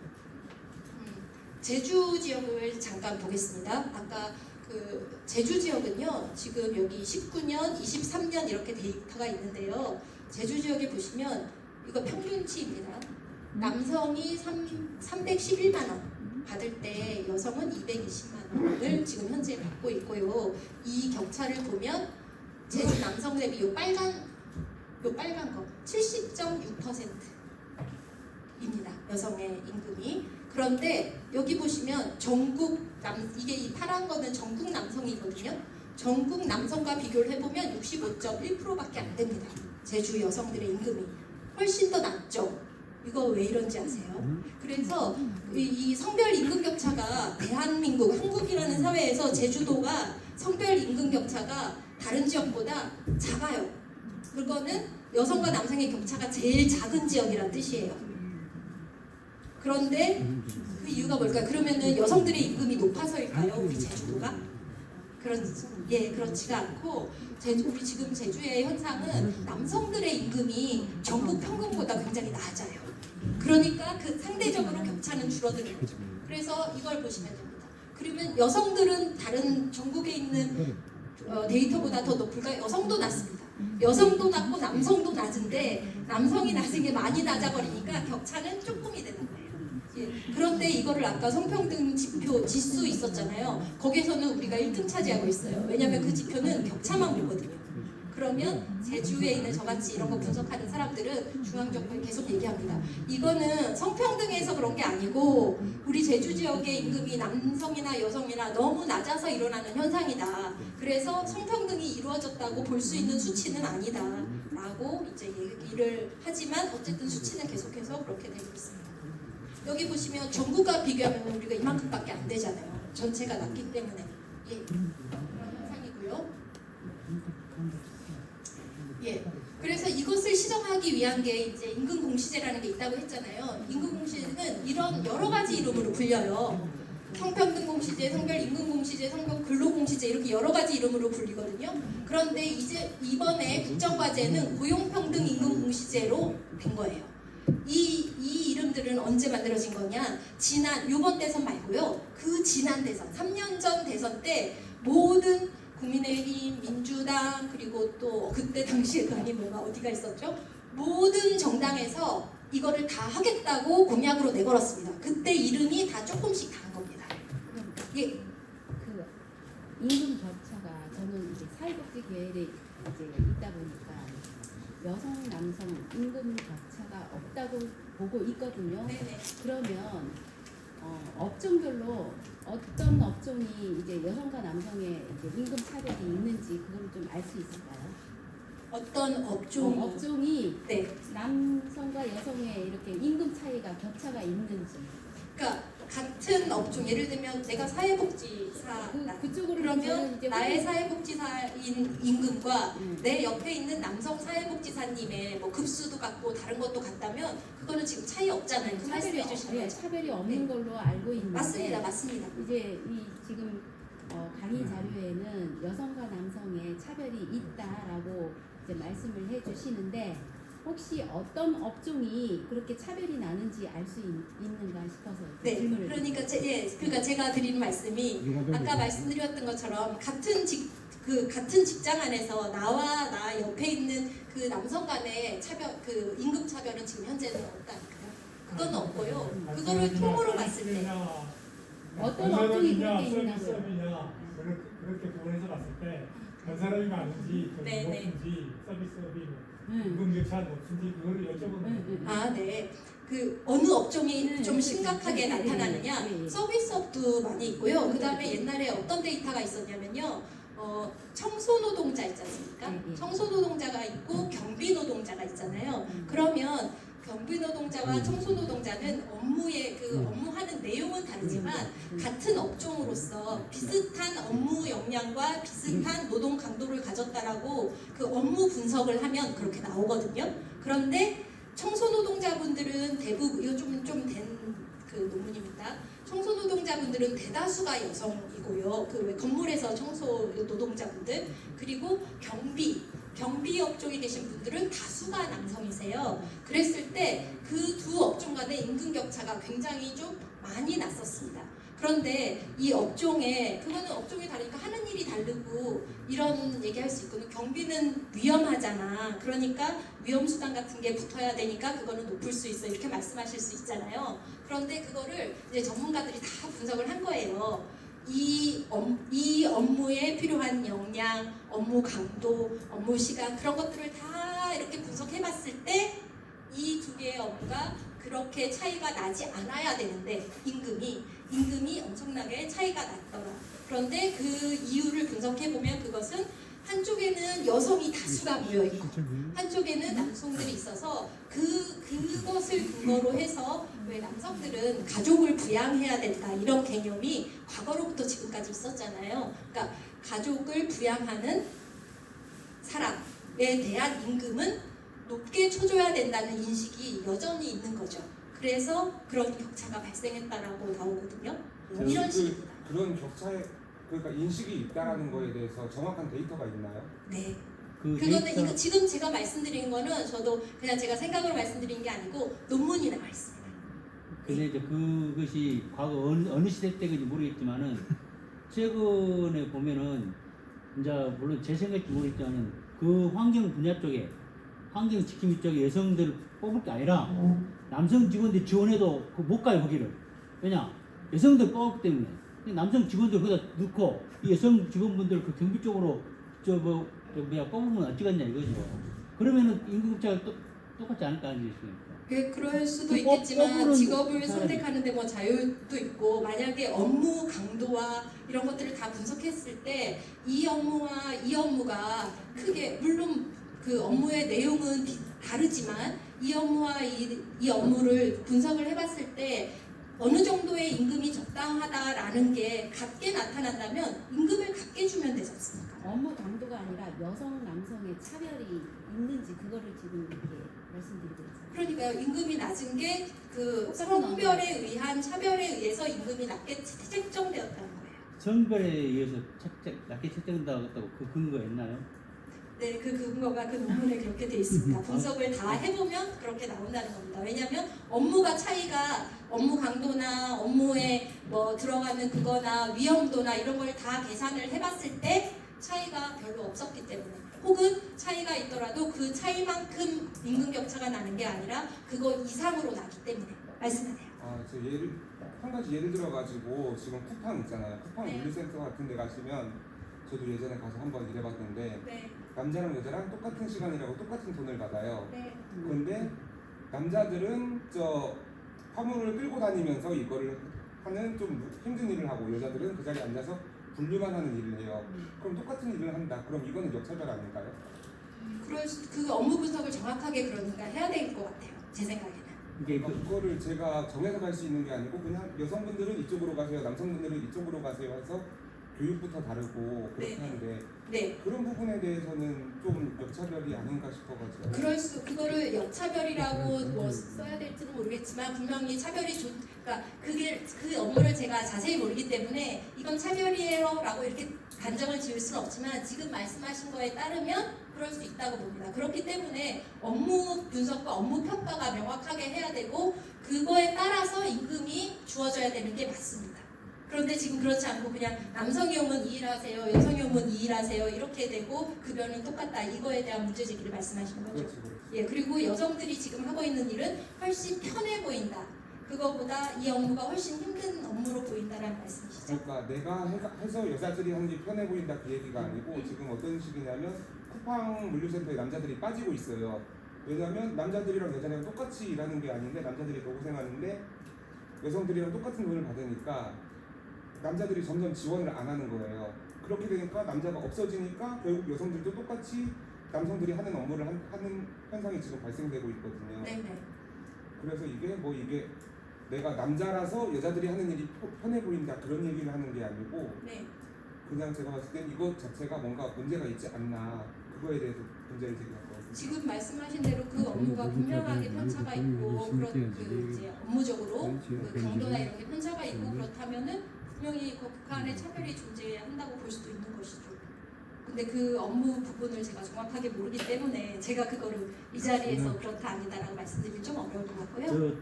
제주 지역을 잠깐 보겠습니다. 아까 그 제주 지역은요, 지금 여기 19년, 23년 이렇게 데이터가 있는데요. 제주 지역에 보시면 이거 평균치입니다. 남성이 311만 원 받을 때 여성은 220만 원을 지금 현재 받고 있고요. 이 격차를 보면 제주 남성 대비 요 빨간 거 70.6%입니다. 여성의 임금이. 그런데 여기 보시면 이게 이 파란 거는 전국 남성이거든요. 전국 남성과 비교를 해보면 65.1%밖에 안 됩니다. 제주 여성들의 임금이 훨씬 더 낮죠. 이거 왜 이런지 아세요? 그래서 이 성별 임금 격차가 대한민국, 한국이라는 사회에서 제주도가 성별 임금 격차가 다른 지역보다 작아요. 그거는 여성과 남성의 격차가 제일 작은 지역이란 뜻이에요. 그런데 그 이유가 뭘까요? 그러면은 여성들의 임금이 높아서일까요? 우리 제주도가? 그렇지가 않고 우리 지금 제주의 현상은 남성들의 임금이 전국 평균보다 굉장히 낮아요. 그러니까 그 상대적으로 격차는 줄어드는 거죠. 그래서 이걸 보시면 됩니다. 그러면 여성들은 다른 전국에 있는 데이터보다 더 높을까요? 여성도 낮습니다. 여성도 낮고 남성도 낮은데 남성이 낮은 게 많이 낮아버리니까 격차는 조금이 되는 거예요. 그런데 이거를 아까 성평등 지수 있었잖아요. 거기에서는 우리가 1등 차지하고 있어요. 왜냐하면 그 지표는 격차만 보거든요. 그러면 제주에 있는 저같이 이런 거 분석하는 사람들은 중앙정부에 계속 얘기합니다. 이거는 성평등에서 그런 게 아니고 우리 제주 지역의 임금이 남성이나 여성이나 너무 낮아서 일어나는 현상이다. 그래서 성평등이 이루어졌다고 볼 수 있는 수치는 아니다. 라고 이제 얘기를 하지만 어쨌든 수치는 계속해서 그렇게 되고 있습니다. 여기 보시면 전국과 비교하면 우리가 이만큼밖에 안 되잖아요. 전체가 낮기 때문에. 그런 현상이고요. 그래서 이것을 시정하기 위한 게 이제 임금공시제라는 게 있다고 했잖아요. 임금공시제는 이런 여러 가지 이름으로 불려요. 성평등공시제, 성별임금공시제, 성별근로공시제 이렇게 여러 가지 이름으로 불리거든요. 그런데 이제 이번에 국정과제는 고용평등임금공시제로 된 거예요. 이 이름들은 언제 만들어진 거냐? 이번 대선 말고요. 그 지난 대선, 3년 전 대선 때 모든 국민의힘, 민주당 그리고 또 그때 당시에 어디가 있었죠? 모든 정당에서 이거를 다 하겠다고 공약으로 내걸었습니다. 그때 이름이 다 조금씩 다른 겁니다. 그 임금 격차가 저는 이제 사회복지 계열에 이제 있다 보니까 여성, 남성 임금 격차가 없다고 보고 있거든요. 네네. 그러면 업종별로 어떤 업종이 이제 여성과 남성의 이제 임금 차별이 있는지 그거를 좀 알 수 있을까요? 어떤 업종이 네. 남성과 여성의 이렇게 임금 차이가 격차가 있는지. 그러니까 같은 업종, 예를 들면 내가 사회복지사 그쪽으로 그러면 이제 나의 사회복지사인 임금과 음. 내 옆에 있는 남성 사회복지사님의 뭐 급수도 같고 다른 것도 같다면 그거는 지금 차이 없잖아요. 그 말씀해 주신 거죠. 차별이 없는 걸로 알고 있는데 맞습니다. 이제 이 지금 강의 자료에는 여성과 남성의 차별이 있다라고 이제 말씀을 해주시는데 혹시 어떤 업종이 그렇게 차별이 나는지 알 수 있는가 싶어서 네, 질문을 그러니까 제가 드리는 말씀이 아까 말씀드렸던 것처럼 같은 직장 안에서 나와 나 옆에 있는 그 남성 간의 그 임금 차별은 지금 현재는 없다니까요. 그건 없고요. 그거를 통으로 봤을 때 어떤 업종이 그렇게 있냐고요. 서비스업이냐 그렇게 부분에서 봤을 때 사람이 많은지 네, 높은지 서비스업이 임금격차 높은지 그거를 여쭤보는 거예요. 네. 그 어느 업종이 좀 심각하게 네, 나타나느냐 네. 서비스업도 많이 있고요. 그 다음에 옛날에 어떤 데이터가 있었냐면요. 청소노동자 있지 않습니까? 청소노동자가 있고 경비노동자가 있잖아요. 그러면 경비노동자와 청소노동자는 업무하는 내용은 다르지만 같은 업종으로서 비슷한 업무 역량과 비슷한 노동 강도를 가졌다라고 그 업무 분석을 하면 그렇게 나오거든요. 그런데 청소노동자분들은 대부분 이거 좀 된 그 논문입니다. 청소노동자분들은 대다수가 여성이고요. 그 건물에서 청소 노동자분들 그리고 경비 업종에 계신 분들은 다수가 남성이세요. 그랬을 때 그 두 업종 간의 임금 격차가 굉장히 좀 많이 났었습니다. 그런데 이 업종에 그거는 업종이 다르니까 하는 일이 다르고 이런 얘기할 수 있거든. 경비는 위험하잖아. 그러니까 위험수당 같은 게 붙어야 되니까 그거는 높을 수 있어. 이렇게 말씀하실 수 있잖아요. 그런데 그거를 이제 전문가들이 다 분석을 한 거예요. 이 업무에 필요한 역량, 업무 강도, 업무 시간 그런 것들을 다 이렇게 분석해봤을 때 이 두 개의 업무가 그렇게 차이가 나지 않아야 되는데 임금이 엄청나게 차이가 났더라. 그런데 그 이유를 분석해보면 그것은 한쪽에는 여성이 다수가 모여있고 한쪽에는 남성들이 있어서 그것을 근거로 해서 왜 남성들은 가족을 부양해야 된다 이런 개념이 과거로부터 지금까지 있었잖아요. 그러니까 가족을 부양하는 사람에 대한 임금은 높게 쳐줘야 된다는 인식이 여전히 있는 거죠. 그래서 그런 격차가 발생했다라고 나오거든요. 이런 식입니다. 그런 격차에 그러니까 인식이 있다라는 거에 대해서 정확한 데이터가 있나요? 네. 그 그거는 데이터, 이거 지금 제가 말씀드린 거는 저도 그냥 제가 생각으로 말씀드린 게 아니고 논문이 나와 있습니다. 근데 이제 그것이 과거 어느 시대 때인지 모르겠지만은 최근에 보면은 이제 물론 제 생각인지 모르겠지만은 그 환경 분야 쪽에 환경 지킴이 쪽에 여성들 뽑을 게 아니라 남성 직원들 지원해도 못 가요 거기를. 왜냐 여성들 뽑기 때문에 남성 직원들 거기다 넣고 이 여성 직원분들 그 경비 쪽으로 뽑으면 어찌겠냐 이거죠. 그러면은 임금격차가 똑같지 않을까 하는 얘기입니까? 그럴 수도 그 있겠지만 뽑으는 직업을 사람이- 선택하는데 뭐 자유도 있고 만약에 업무 강도와 이런 것들을 다 분석했을 때 이 업무와 이 업무가 크게 물론 그 업무의 내용은 다르지만 이 업무와 이 업무를 분석을 해봤을 때 어느 정도의 임금이 적당하다라는 게 같게 나타난다면 임금을 같게 주면 되지 않습니까? 업무 강도가 아니라 여성 남성의 차별이 있는지 그거를 지금 이렇게 말씀드리고 있어요. 그러니까요. 임금이 낮은 게 그 똑같은 성별에 의한 차별에 의해서 임금이 낮게 책정되었다는 거예요. 성별에 의해서 낮게 책정된다고 그 근거 있나요? 네, 그 근거가 그 논문에 그렇게 돼 있습니다. 분석을 다 해보면 그렇게 나온다는 겁니다. 왜냐하면 업무가 차이가 업무 강도나 업무에 뭐 들어가는 그거나 위험도나 이런 걸 다 계산을 해봤을 때 차이가 별로 없었기 때문에 혹은 차이가 있더라도 그 차이만큼 임금 격차가 나는 게 아니라 그거 이상으로 나기 때문에 말씀하세요. 저 한 가지 예를 들어가지고 지금 쿠팡 있잖아요. 쿠팡 네. 물류센터 같은 데 가시면 저도 예전에 가서 한번 일해봤는데 네, 남자랑 여자랑 똑같은 시간이라고 똑같은 돈을 받아요. 네, 그런데 남자들은 저 화물을 끌고 다니면서 이거를 하는 좀 힘든 일을 하고 여자들은 그 자리에 앉아서 분류만 하는 일을 해요. 그럼 똑같은 일을 한다. 그럼 이거는 역차별 아닐까요? 그 업무 분석을 정확하게 그러니까 해야 될 것 같아요. 제 생각에는. 이게 그거를 제가 정해서 갈 수 있는 게 아니고 그냥 여성분들은 이쪽으로 가세요, 남성분들은 이쪽으로 가세요 해서 교육부터 다르고 그렇게 네. 하는데 네. 그런 부분에 대해서는 좀 역차별이 아닌가 싶어가지고. 그거를 여차별이라고 뭐 써야 될지는 모르겠지만 분명히 차별이 그러니까 그 업무를 제가 자세히 모르기 때문에 이건 차별이에요라고 이렇게 단정을 지을 수는 없지만 지금 말씀하신 거에 따르면 그럴 수 있다고 봅니다. 그렇기 때문에 업무 분석과 업무 평가가 명확하게 해야 되고 그거에 따라서 임금이 주어져야 되는 게 맞습니다. 그런데 지금 그렇지 않고 그냥 남성이 오면 이 일 하세요, 여성이 오면 이 일 하세요 이렇게 되고 급여는 똑같다 이거에 대한 문제 제기를 말씀하시는 거죠. 그렇지, 그렇지. 예, 그리고 여성들이 지금 하고 있는 일은 훨씬 편해 보인다. 그거보다 이 업무가 훨씬 힘든 업무로 보인다라는 말씀이시죠. 그러니까 내가 해서 여자들이 하는 게 편해 보인다 그 얘기가 아니고 지금 어떤 식이냐면 쿠팡 물류센터에 남자들이 빠지고 있어요. 왜냐하면 남자들이랑 여자랑 똑같이 일하는 게 아닌데 남자들이 더 고생하는데 여성들이랑 똑같은 돈을 받으니까 남자들이 점점 지원을 안 하는 거예요. 그렇게 되니까 남자가 없어지니까 결국 여성들도 똑같이 남성들이 하는 업무를 하는 현상이 지금 발생되고 있거든요. 네네. 그래서 이게 내가 남자라서 여자들이 하는 일이 편해 보인다 그런 얘기를 하는 게 아니고 네. 그냥 제가 봤을 땐 이것 자체가 뭔가 문제가 있지 않나 그거에 대해서 문제를 제기할 것 같습니다. 지금 말씀하신 대로 그 업무가 분명하게 편차가 있고 그 이제 업무적으로 그 강도나 이런 게 편차가 있고 그렇다면은 분명히 그 안에 차별이 존재한다고 볼 수도 있는 것이죠. 근데 그 업무 부분을 제가 정확하게 모르기 때문에 제가 그거를 이 자리에서 그렇다 아니다라고 말씀드리기 좀 어려울 것 같고요.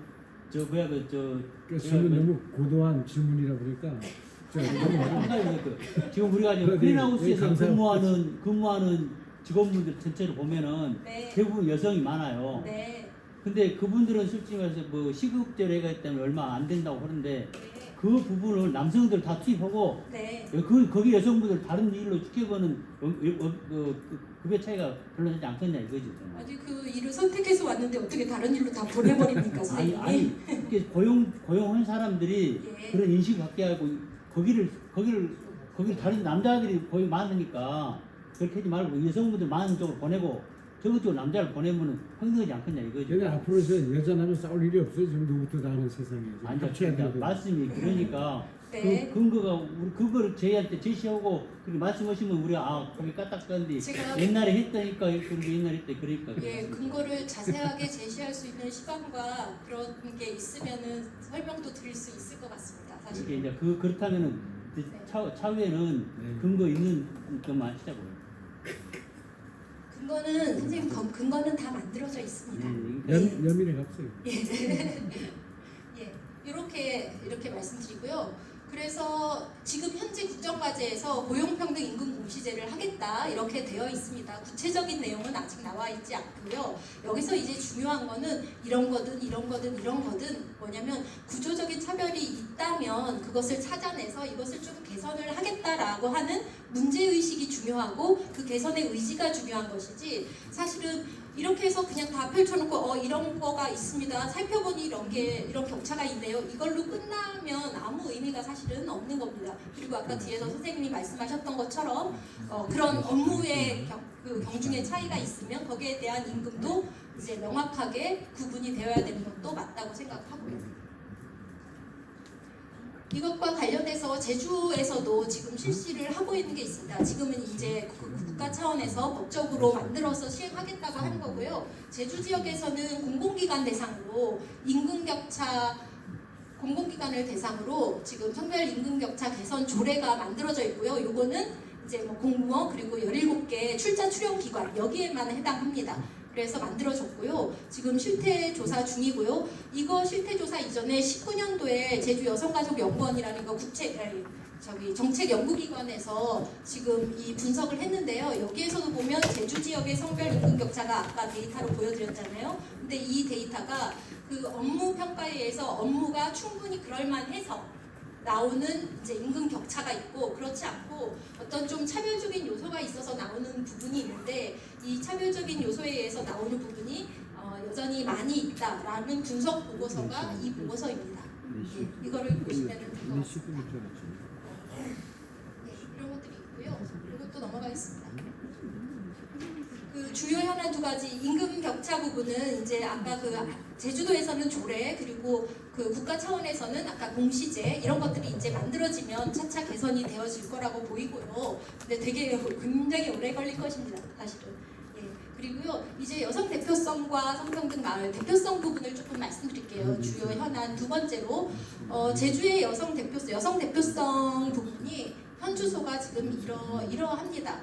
그 질문 너무 고도한 질문이라 보니까 지금 우리가 지금 클린하우스에서 근무하는 직원분들 전체를 보면은 네. 대부분 여성이 많아요. 네. 근데 그분들은 솔직히 말해서 뭐 시급제례가 때문에 얼마 안 된다고 하는데 네. 그 부분을 남성들 다 투입하고 네. 거기 여성분들 다른 일로 지켜보는 급여 차이가 별로 나지 않겠냐 이거지. 저는. 아니 그 일을 선택해서 왔는데 어떻게 다른 일로 다 보내버립니까, 선생님? 아니 이렇게 고용한 사람들이 예. 그런 인식을 갖게 하고 거기를 다른 남자들이 거의 많으니까 그렇게 하지 말고 여성분들 많은 쪽으로 보내고 저쪽으로 남자를 보내면은 평등하지 않겠냐 이거죠. 근데 앞으로 이제 여자라면 싸울 일이 없어요. 지금 누구부터 다 하는 세상에. 아니 합쳐야 되거든. 말씀이 그러니까 네. 그 근거가 우리 그거를 저희한테 제시하고 그렇게 말씀하시면 우리가 거기 까딱한데 제가 옛날에 했다니까 그렇게 옛날에 했다 그러니까. 예, 근거를 자세하게 제시할 수 있는 시간과 그런 게 있으면은 설명도 드릴 수 있을 것 같습니다. 이게 사실. 이제 그렇다면은 차후에는 네. 근거 있는 것만 하시자고요. 근거는 선생님 근거는 다 만들어져 있습니다. 예. 연민에 값어요. 예, 이렇게 말씀드리고요. 그래서 지금 현재 국정과제에서 고용평등 임금 공시제를 하겠다 이렇게 되어 있습니다. 구체적인 내용은 아직 나와 있지 않고요. 여기서 이제 중요한 거는 이런 거든 뭐냐면 구조적인 차별이 있다면 그것을 찾아내서 이것을 좀 개선을 하겠다라고 하는 문제의식이 중요하고 그 개선의 의지가 중요한 것이지 사실은 이렇게 해서 그냥 다 펼쳐놓고 이런 거가 있습니다. 살펴보니 이런 격차가 있네요. 이걸로 끝나면 아무 의미가 사실은 없는 겁니다. 그리고 아까 뒤에서 선생님이 말씀하셨던 것처럼 그런 업무의 경중의 차이가 있으면 거기에 대한 임금도 이제 명확하게 구분이 되어야 되는 것도 맞다고 생각하고요. 이것과 관련해서 제주에서도 지금 실시를 하고 있는 게 있습니다. 지금은 이제 국가 차원에서 법적으로 만들어서 시행하겠다고 하는 거고요. 제주 지역에서는 공공기관을 대상으로 지금 성별 임금격차 개선 조례가 만들어져 있고요. 요거는 이제 뭐 공무원 그리고 17개 출자 출연 기관 여기에만 해당합니다. 그래서 만들어졌고요. 지금 실태조사 중이고요. 이거 실태조사 이전에 19년도에 제주 여성가족연구원이라는 거 정책연구기관에서 지금 이 분석을 했는데요. 여기에서도 보면 제주 지역의 성별 임금 격차가 아까 데이터로 보여드렸잖아요. 근데 이 데이터가 그 업무 평가에 의해서 업무가 충분히 그럴만해서 나오는 이제 임금 격차가 있고 그렇지 않고 어떤 좀 차별적인 요소가 있어서 나오는 부분이 있는데 이 차별적인 요소에 의해서 나오는 부분이 여전히 많이 있다라는 분석 보고서가 이 보고서입니다. 예, 이거를 보시면 될 것 같습니다. 이런 것들이 있고요. 그리고 또 넘어가겠습니다. 그 주요 현안 두 가지 임금 격차 부분은 이제 아까 제주도에서는 조례 그리고 그 국가 차원에서는 아까 공시제 이런 것들이 이제 만들어지면 차차 개선이 되어질 거라고 보이고요. 근데 되게 굉장히 오래 걸릴 것입니다. 사실은. 예. 그리고요 이제 여성 대표성과 성평등 마을 대표성 부분을 조금 말씀드릴게요. 주요 현안 두 번째로 제주의 여성 대표성 부분이 현주소가 지금 이러합니다.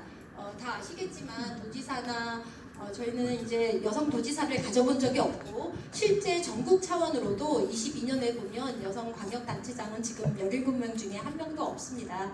다 아시겠지만 도지사나 저희는 이제 여성 도지사를 가져본 적이 없고 실제 전국 차원으로도 22년에 보면 여성 광역단체장은 지금 17명 중에 한 명도 없습니다.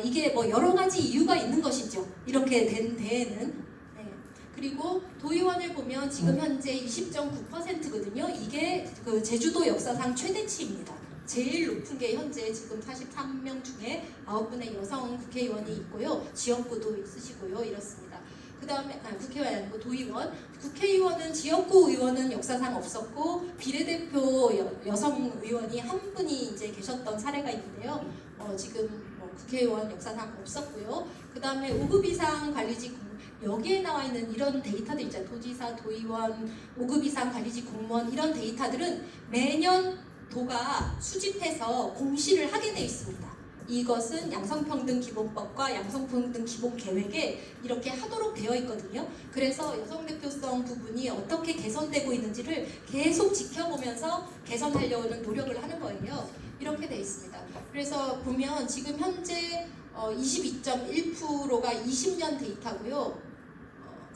이게 뭐 여러 가지 이유가 있는 것이죠. 이렇게 된 데에는. 네. 그리고 도의원을 보면 지금 현재 20.9%거든요. 이게 그 제주도 역사상 최대치입니다. 제일 높은 게 현재 지금 43명 중에 9분의 여성 국회의원이 있고요. 지역구도 있으시고요. 이렇습니다. 그 다음에 국회의원이 아니고 도의원. 국회의원은 지역구 의원은 역사상 없었고 비례대표 여성 의원이 한 분이 이제 계셨던 사례가 있는데요. 지금 국회의원 역사상 없었고요. 그 다음에 5급 이상 관리직 여기에 나와 있는 이런 데이터들 있잖아요. 도지사, 도의원, 5급 이상 관리직 공무원 이런 데이터들은 매년 도가 수집해서 공시를 하게 되어 있습니다. 이것은 양성평등기본법과 양성평등기본계획에 이렇게 하도록 되어 있거든요. 그래서 여성대표성 부분이 어떻게 개선되고 있는지를 계속 지켜보면서 개선하려는 노력을 하는 거예요. 이렇게 되어 있습니다. 그래서 보면 지금 현재 22.1%가 20년 데이터고요.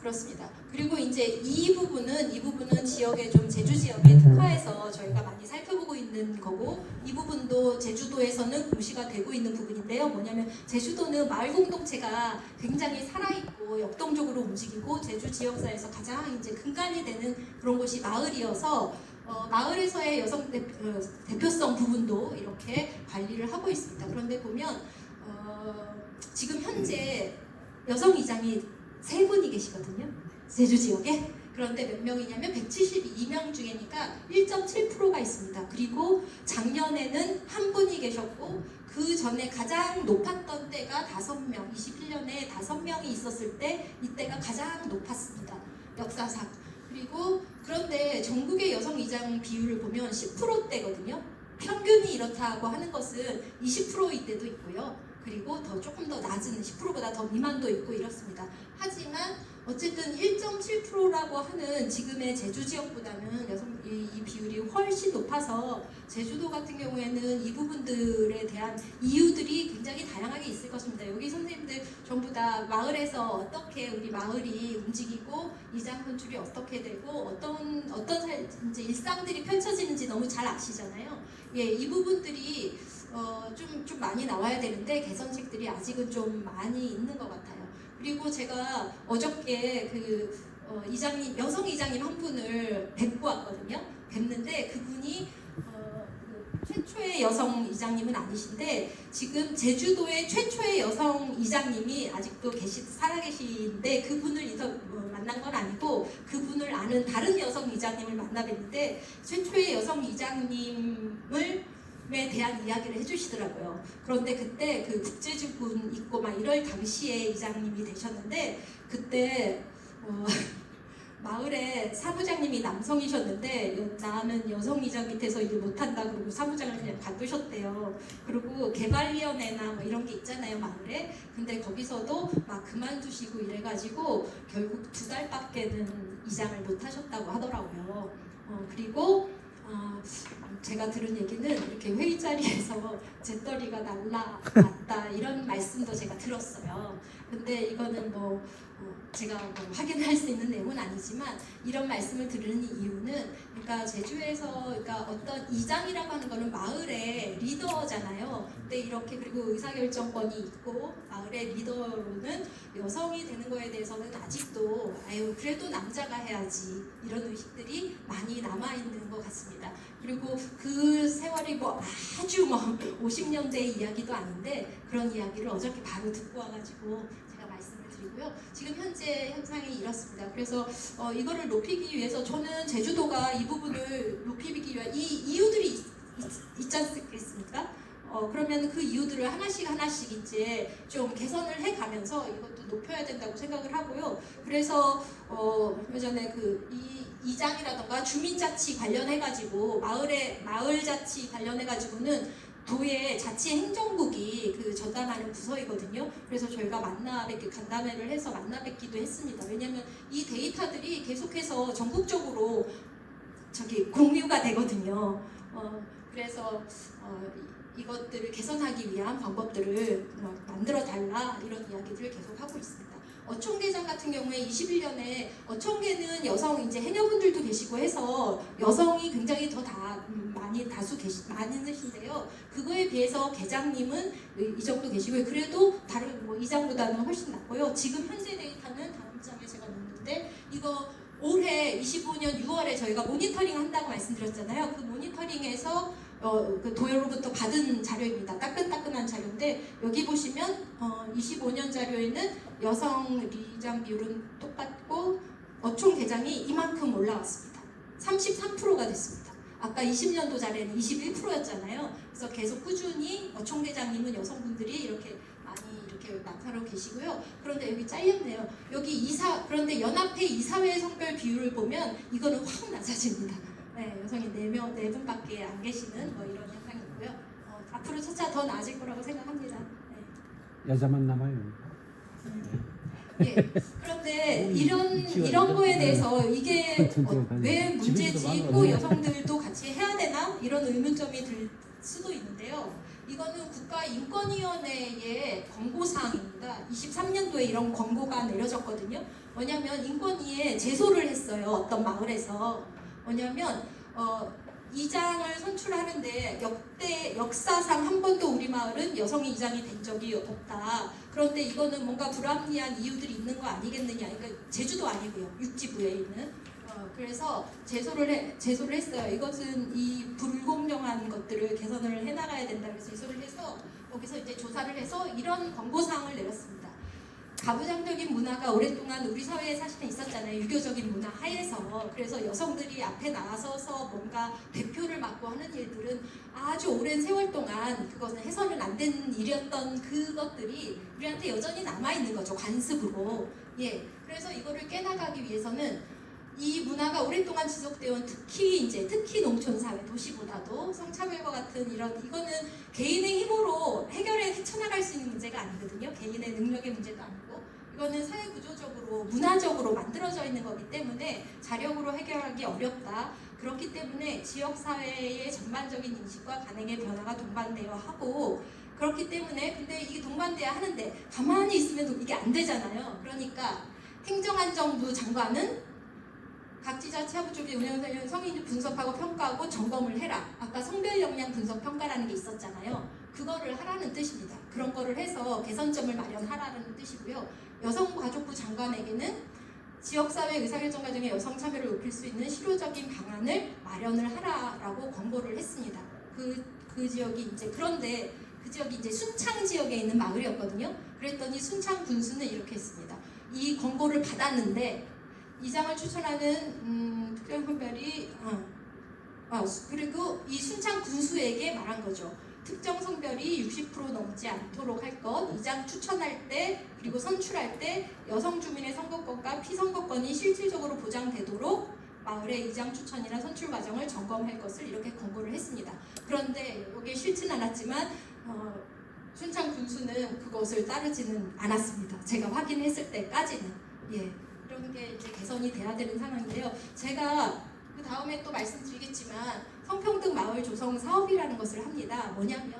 그렇습니다. 그리고 이제 이 부분은 지역에 좀 제주 지역에 특화해서 저희가 많이 살펴보고 있는 거고, 이 부분도 제주도에서는 공시가 되고 있는 부분인데요. 뭐냐면 제주도는 마을 공동체가 굉장히 살아있고 역동적으로 움직이고 제주 지역사에서 가장 이제 근간이 되는 그런 곳이 마을이어서 마을에서의 여성 대표성 부분도 이렇게 관리를 하고 있습니다. 그런데 보면 지금 현재 여성 이장이 3분이 계시거든요. 제주 지역에. 그런데 몇 명이냐면 172명 중에니까 1.7%가 있습니다. 그리고 작년에는 한 분이 계셨고 그 전에 가장 높았던 때가 5명, 21년에 5명이 있었을 때 이때가 가장 높았습니다. 역사상. 그리고 그런데 전국의 여성 이장 비율을 보면 10%대거든요. 평균이 이렇다고 하는 것은 20%일 때도 있고요. 그리고 조금 더 낮은 10%보다 더 미만도 있고 이렇습니다. 하지만 어쨌든 1.7%라고 하는 지금의 제주 지역보다는 이 비율이 훨씬 높아서 제주도 같은 경우에는 이 부분들에 대한 이유들이 굉장히 다양하게 있을 것입니다. 여기 선생님들 전부 다 마을에서 어떻게 우리 마을이 움직이고 이장 선출이 어떻게 되고 어떤 이제 일상들이 펼쳐지는지 너무 잘 아시잖아요. 예, 이 부분들이 좀 많이 나와야 되는데 개선책들이 아직은 좀 많이 있는 것 같아요. 그리고 제가 어저께 이장님, 여성 이장님 한 분을 뵙고 왔거든요. 뵙는데 그분이 최초의 여성 이장님은 아니신데 지금 제주도의 최초의 여성 이장님이 아직도 살아계신데 그분을 만난 건 아니고 그분을 아는 다른 여성 이장님을 만나 뵀는데 최초의 여성 이장님에 대한 이야기를 해주시더라고요. 그런데 그때 그 국제주군 있고 막 이럴 당시에 이장님이 되셨는데 그때 마을에 사무장님이 남성이셨는데 나는 여성 이장 밑에서 일 못한다 그러고 사무장을 그냥 가두셨대요. 그리고 개발위원회나 뭐 이런 게 있잖아요 마을에. 근데 거기서도 막 그만두시고 이래가지고 결국 2달밖에는 이장을 못 하셨다고 하더라고요. 그리고 제가 들은 얘기는 이렇게 회의 자리에서 재떨이가 날라왔다 이런 말씀도 제가 들었어요. 근데 이거는 제가 확인할 수 있는 내용은 아니지만 이런 말씀을 드리는 이유는 그러니까 제주에서 그러니까 어떤 이장이라고 하는 거는 마을의 리더잖아요. 근데 이렇게 그리고 의사결정권이 있고 마을의 리더로는 여성이 되는 거에 대해서는 아직도 그래도 남자가 해야지 이런 의식들이 많이 남아있는 것 같습니다. 그리고 그 세월이 아주 50년대의 이야기도 아닌데 그런 이야기를 어저께 바로 듣고 와가지고 제가 말씀을 드리고요. 지금 현재 현상이 이렇습니다. 그래서 이거를 높이기 위해서 저는 제주도가 이 부분을 높이기 위한 이 이유들이 있지 않겠습니까? 그러면 그 이유들을 하나씩 이제 좀 개선을 해가면서 이것도 높여야 된다고 생각을 하고요. 그래서 예전에 이장이라던가 주민자치 관련해가지고 마을자치 관련해가지고는 도의 자치행정국이 전담하는 부서이거든요. 그래서 저희가 간담회를 해서 만나 뵙기도 했습니다. 왜냐하면 이 데이터들이 계속해서 전국적으로 공유가 되거든요. 그래서 이것들을 개선하기 위한 방법들을 만들어 달라 이런 이야기들을 계속 하고 있습니다. 어촌계장 같은 경우에 21년에 어촌계는 여성 이제 해녀분들도 계시고 해서 여성이 굉장히 더 많으신데요. 그거에 비해서 계장님은 이 정도 계시고요. 그래도 다른 이장보다는 훨씬 낫고요. 지금 현재 데이터는 다음 장에 제가 놓는데 이거 올해 25년 6월에 저희가 모니터링 한다고 말씀드렸잖아요. 그 모니터링에서 그 도요로부터 받은 자료입니다. 따끈따끈한 자료인데 여기 보시면 25년 자료에는 여성 리장 비율은 똑같고 어촌 계장이 이만큼 올라왔습니다. 33%가 됐습니다. 아까 20년도 자료에는 21%였잖아요. 그래서 계속 꾸준히 어촌 계장님은 여성분들이 이렇게 많이 이렇게 나타나고 계시고요. 그런데 여기 잘렸네요. 그런데 연합회 이사회 성별 비율을 보면 이거는 확 낮아집니다. 네, 여성이 4분밖에 안 계시는 이런 현상이고요. 앞으로 차차 더 나아질 거라고 생각합니다. 네. 여자만 남아요. 예. 그런데 이런 거에 대해서 이게 왜 문제지? 꼭 여성들도 같이 해야 되나? 이런 의문점이 들 수도 있는데요. 이거는 국가인권위원회의 권고사항입니다. 23년도에 이런 권고가 내려졌거든요. 뭐냐면 인권위에 제소를 했어요. 어떤 마을에서. 뭐냐면 이장을 선출하는데 역사상 한 번도 우리 마을은 여성이 이장이 된 적이 없다. 그런데 이거는 뭔가 불합리한 이유들이 있는 거 아니겠느냐. 그러니까 제주도 아니고요. 육지부에 있는. 그래서 제소를 했어요. 이것은 이 불공정한 것들을 개선을 해나가야 된다. 그래서 제소를 해서 거기서 이제 조사를 해서 이런 권고사항을 내렸습니다. 가부장적인 문화가 오랫동안 우리 사회에 사실은 있었잖아요. 유교적인 문화 하에서. 그래서 여성들이 앞에 나서서 뭔가 대표를 맡고 하는 일들은 아주 오랜 세월 동안 그것은 해서는 안 된 일이었던 그것들이 우리한테 여전히 남아있는 거죠. 관습으로. 예. 그래서 이거를 깨나가기 위해서는 이 문화가 오랫동안 지속되어 온 특히 농촌 사회, 도시보다도 성차별과 같은 이거는 개인의 힘으로 해결해 헤쳐나갈 수 있는 문제가 아니거든요. 개인의 능력의 문제도 아니고 이거는 사회 구조적으로 문화적으로 만들어져 있는 거기 때문에 자력으로 해결하기 어렵다. 그렇기 때문에 지역 사회의 전반적인 인식과 관행의 변화가 동반되어야 하고 그렇기 때문에 근데 이게 동반돼야 하는데 가만히 있으면 이게 안 되잖아요. 그러니까 행정안전부 장관은 각 지자체하고 쪽에 운영되는 성인 분석하고 평가하고 점검을 해라. 아까 성별 역량 분석 평가라는 게 있었잖아요. 그거를 하라는 뜻입니다. 그런 거를 해서 개선점을 마련하라는 뜻이고요. 여성가족부 장관에게는 지역사회 의사결정 과정에 여성 참여를 높일 수 있는 실효적인 방안을 마련을 하라라고 권고를 했습니다. 그 지역이 이제 그런데 그 지역이 이제 순창 지역에 있는 마을이었거든요. 그랬더니 순창 군수는 이렇게 했습니다. 이 권고를 받았는데 이장을 추천하는 특정 성별이 그리고 이 순창 군수에게 말한 거죠. 특정 성별이 60% 넘지 않도록 할 것, 이장 추천할 때 그리고 선출할 때 여성 주민의 선거권과 피선거권이 실질적으로 보장되도록 마을의 이장 추천이나 선출 과정을 점검할 것을 이렇게 권고를 했습니다. 그런데 여기에 싫지는 않았지만 순창 군수는 그것을 따르지는 않았습니다. 제가 확인했을 때까지는. 예. 이런 게 이제 개선이 돼야 되는 상황인데요. 제가 그 다음에 또 말씀드리겠지만 성평등 마을 조성 사업이라는 것을 합니다. 뭐냐면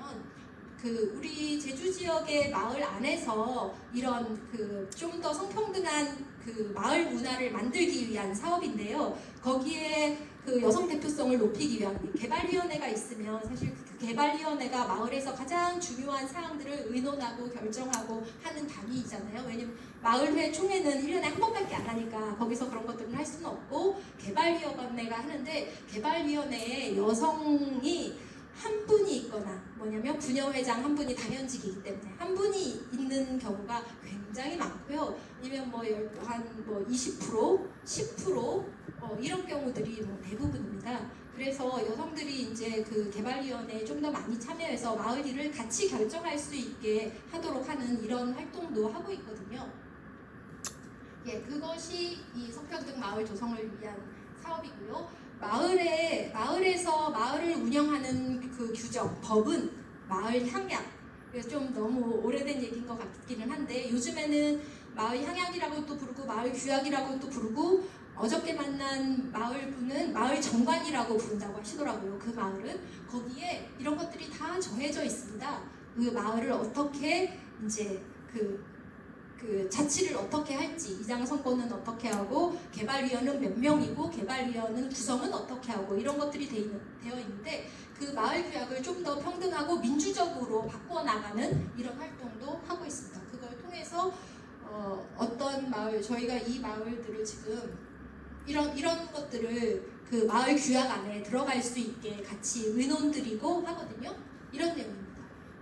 우리 제주 지역의 마을 안에서 이런 좀 더 성평등한 마을 문화를 만들기 위한 사업인데요. 거기에 여성 대표성을 높이기 위한 개발위원회가 있으면 사실 그 개발위원회가 마을에서 가장 중요한 사항들을 의논하고 결정하고 하는 단위이잖아요. 왜냐면 마을회 총회는 1년에 한 번밖에 안 하니까 거기서 그런 것들은 할 수는 없고 개발위원회가 하는데 개발위원회에 여성이 한 분이 있거나 뭐냐면 부녀회장 한 분이 당연직이기 때문에 한 분이 있는 경우가 굉장히 많고요. 아니면 한 20%, 10% 이런 경우들이 대부분입니다. 그래서 여성들이 이제 개발위원회에 좀 더 많이 참여해서 마을 일을 같이 결정할 수 있게 하도록 하는 이런 활동도 하고 있거든요. 예, 그것이 이 성평등 마을 조성을 위한 사업이고요. 마을에서 마을을 운영하는 규정, 법은 마을 향약. 그래서 좀 너무 오래된 얘기인 것 같기는 한데 요즘에는 마을 향약이라고 또 부르고 마을 규약이라고 또 부르고 어저께 만난 마을분은 마을 정관이라고 부른다고 하시더라고요. 그 마을은 거기에 이런 것들이 다 정해져 있습니다. 그 마을을 어떻게 이제 자치를 어떻게 할지, 이장 선거는 어떻게 하고 개발위원은 몇 명이고 개발위원은 구성은 어떻게 하고 이런 것들이 되어 있는데 그 마을 규약을 좀 더 평등하고 민주적으로 바꿔 나가는 이런 활동도 하고 있습니다. 그걸 통해서 어떤 마을, 저희가 이 마을들을 지금 이런 것들을 마을 규약 안에 들어갈 수 있게 같이 의논드리고 하거든요. 이런 내용입니다.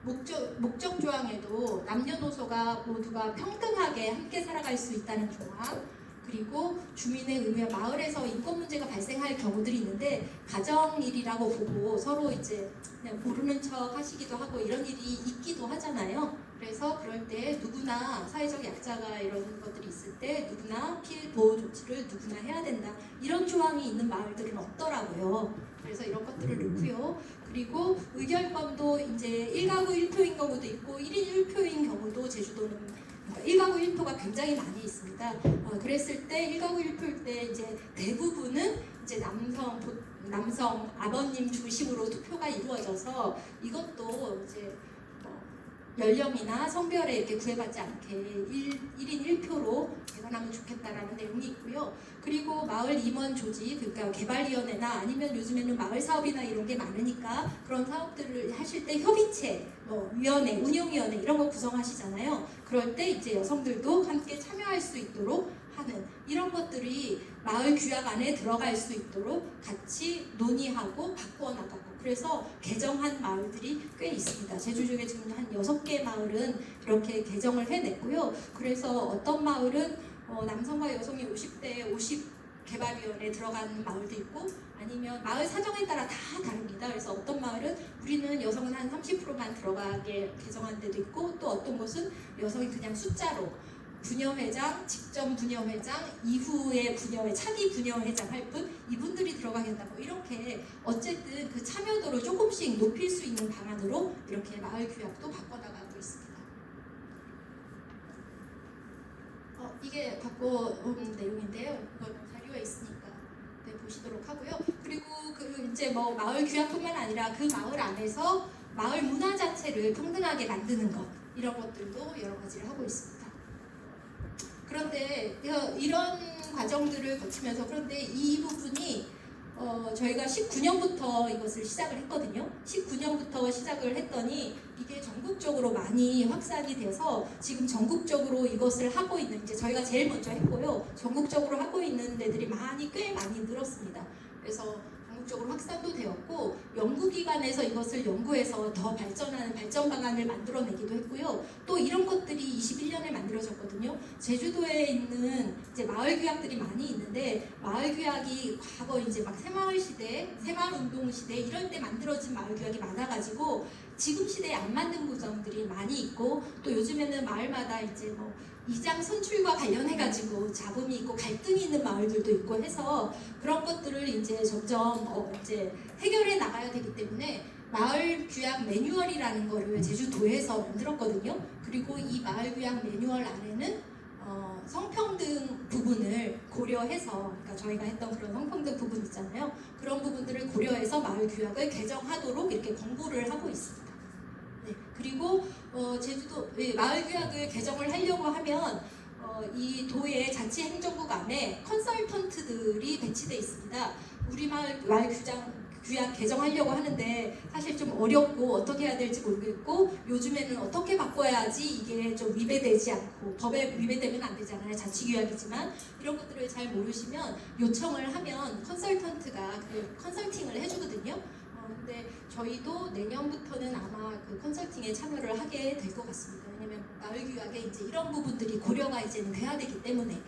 목적 조항에도 남녀노소가 모두가 평등하게 함께 살아갈 수 있다는 조항, 그리고 주민의 의무와 마을에서 인권 문제가 발생할 경우들이 있는데 가정일이라고 보고 서로 이제 그냥 모르는 척 하시기도 하고 이런 일이 있기도 하잖아요. 그래서 그럴 때 누구나 사회적 약자가 이런 것들이 있을 때 누구나 피해 보호 조치를 누구나 해야 된다. 이런 조항이 있는 마을들은 없더라고요. 그래서 이런 것들을 넣고요. 그리고 의결권도 이제 1가구 1표인 경우도 있고 1인 1표인 경우도 제주도는 1가구 1표가 굉장히 많이 있습니다. 그랬을 때 1가구 1표일 때 이제 대부분은 이제 남성 아버님 중심으로 투표가 이루어져서 이것도 이제 연령이나 성별에 이렇게 구애받지 않게 1인 1표로 개선하면 좋겠다라는 내용이 있고요. 그리고 마을 임원 조직, 그러니까 개발위원회나 아니면 요즘에는 마을 사업이나 이런 게 많으니까 그런 사업들을 하실 때 협의체, 위원회, 운영위원회 이런 거 구성하시잖아요. 그럴 때 이제 여성들도 함께 참여할 수 있도록 하는 이런 것들이 마을 규약 안에 들어갈 수 있도록 같이 논의하고 바꿔나가고 그래서 개정한 마을들이 꽤 있습니다. 제주 중에 지금 한 6개 마을은 이렇게 개정을 해냈고요. 그래서 어떤 마을은 남성과 여성이 50대 50 개발위원회에 들어가는 마을도 있고 아니면 마을 사정에 따라 다 다릅니다. 그래서 어떤 마을은 우리는 여성은 한 30%만 들어가게 개정한 데도 있고 또 어떤 곳은 여성이 그냥 숫자로 부녀회장, 직전 부녀회장, 이후에 부녀회, 차기 부녀회장 할 뿐 이분들이 들어가겠다고 이렇게 어쨌든 그 참여도를 조금씩 높일 수 있는 방안으로 이렇게 마을 규약도 바꿔나가고 있습니다. 이게 바꿔온 내용인데요. 이거는 자료에 있으니까 보시도록 하고요. 그리고 그 이제 뭐 마을 규약뿐만 아니라 그 마을 안에서 마을 문화 자체를 평등하게 만드는 것 이런 것들도 여러 가지를 하고 있습니다. 그런데 이런 과정들을 거치면서 그런데 이 부분이 저희가 19년부터 이것을 시작을 했거든요. 19년부터 시작을 했더니 이게 전국적으로 많이 확산이 돼서 지금 전국적으로 이것을 하고 있는 이제 저희가 제일 먼저 했고요. 전국적으로 하고 있는 데들이 꽤 많이 늘었습니다. 그래서 전국적으로 확산도 되었고 연구기관에서 이것을 연구해서 더 발전하는 발전 방안을 만들어내기도 했고요. 또 이런 것들이 21년에 만들어졌거든요. 제주도에 있는 이제 마을 규약들이 많이 있는데 마을 규약이 과거 이제 막 새마을 시대, 새마을 운동 시대 이럴 때 만들어진 마을 규약이 많아가지고 지금 시대에 안 맞는 구점들이 많이 있고 또 요즘에는 마을마다 이제 뭐 이장 선출과 관련해가지고 잡음이 있고 갈등이 있는 마을들도 있고 해서 그런 것들을 이제 점점 이제 해결해 나가야 되기 때문에 마을 규약 매뉴얼이라는 거를 제주도에서 만들었거든요. 그리고 이 마을 규약 매뉴얼 안에는 성평등 부분을 고려해서 그러니까 저희가 했던 그런 성평등 부분 있잖아요. 그런 부분들을 고려해서 마을 규약을 개정하도록 이렇게 권고를 하고 있습니다. 네, 그리고 제주도 마을 규약을 개정을 하려고 하면 이 도의 자치행정국 안에 컨설턴트들이 배치돼 있습니다. 우리 마을 규약 개정하려고 하는데 사실 좀 어렵고 어떻게 해야 될지 모르겠고 요즘에는 어떻게 바꿔야지 이게 좀 위배되지 않고 법에 위배되면 안 되잖아요. 자치규약이지만 이런 것들을 잘 모르시면 요청을 하면 컨설턴트가 그 컨설팅을 해주거든요. 근데 저희도 내년부터는 아마 그 컨설팅에 참여를 하게 될 것 같습니다. 왜냐면 마을 규약에 이제 이런 부분들이 고려가 이제는 돼야 되기 때문에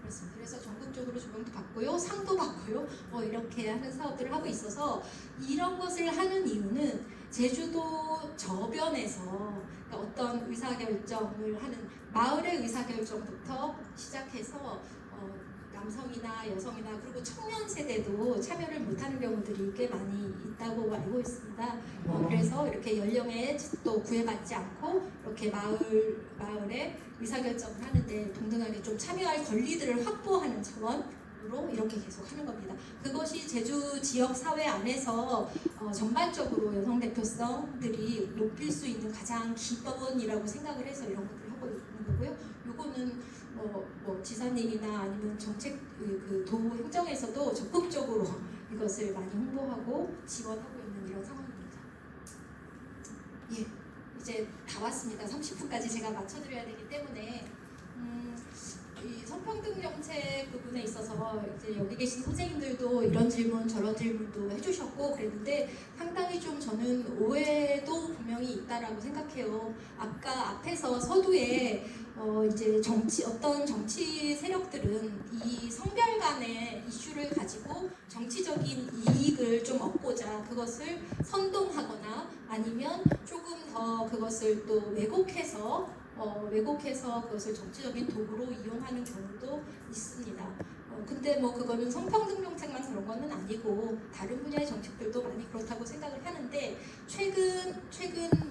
그렇습니다. 그래서 전국적으로 조명도 받고요, 상도 받고요, 이렇게 하는 사업들을 하고 있어서 이런 것을 하는 이유는 제주도 저변에서 그러니까 어떤 의사결정을 하는 마을의 의사결정부터 시작해서 남성이나 여성이나 그리고 청년 세대도 참여를 못하는 경우들이 꽤 많이 있다고 알고 있습니다. 그래서 이렇게 연령에 또 구애받지 않고 이렇게 마을에 의사결정을 하는데 동등하게 좀 참여할 권리들을 확보하는 차원으로 이렇게 계속 하는 겁니다. 그것이 제주 지역 사회 안에서 전반적으로 여성 대표성들이 높일 수 있는 가장 기본이라고 생각을 해서 이런 것들을 하고 있는 거고요. 요거는 지사님이나 아니면 정책 도 행정에서도 적극적으로 이것을 많이 홍보하고 지원하고 있는 이런 상황입니다. 이제 다 왔습니다. 30분까지 제가 맞춰드려야 되기 때문에 이 성평등 정책 부분에 있어서 이제 여기 계신 선생님들도 이런 질문 저런 질문도 해주셨고 그랬는데 상당히 좀 저는 오해도 분명히 있다라고 생각해요. 아까 앞에서 서두에 이제 어떤 정치 세력들은 이 성별 간의 이슈를 가지고 정치적인 이익을 좀 얻고자 그것을 선동하거나 아니면 조금 더 그것을 또 왜곡해서 그것을 정치적인 도구로 이용하는 경우도 있습니다. 근데 그거는 성평등 정책만 그런 거는 아니고 다른 분야의 정책들도 많이 그렇다고 생각을 하는데 최근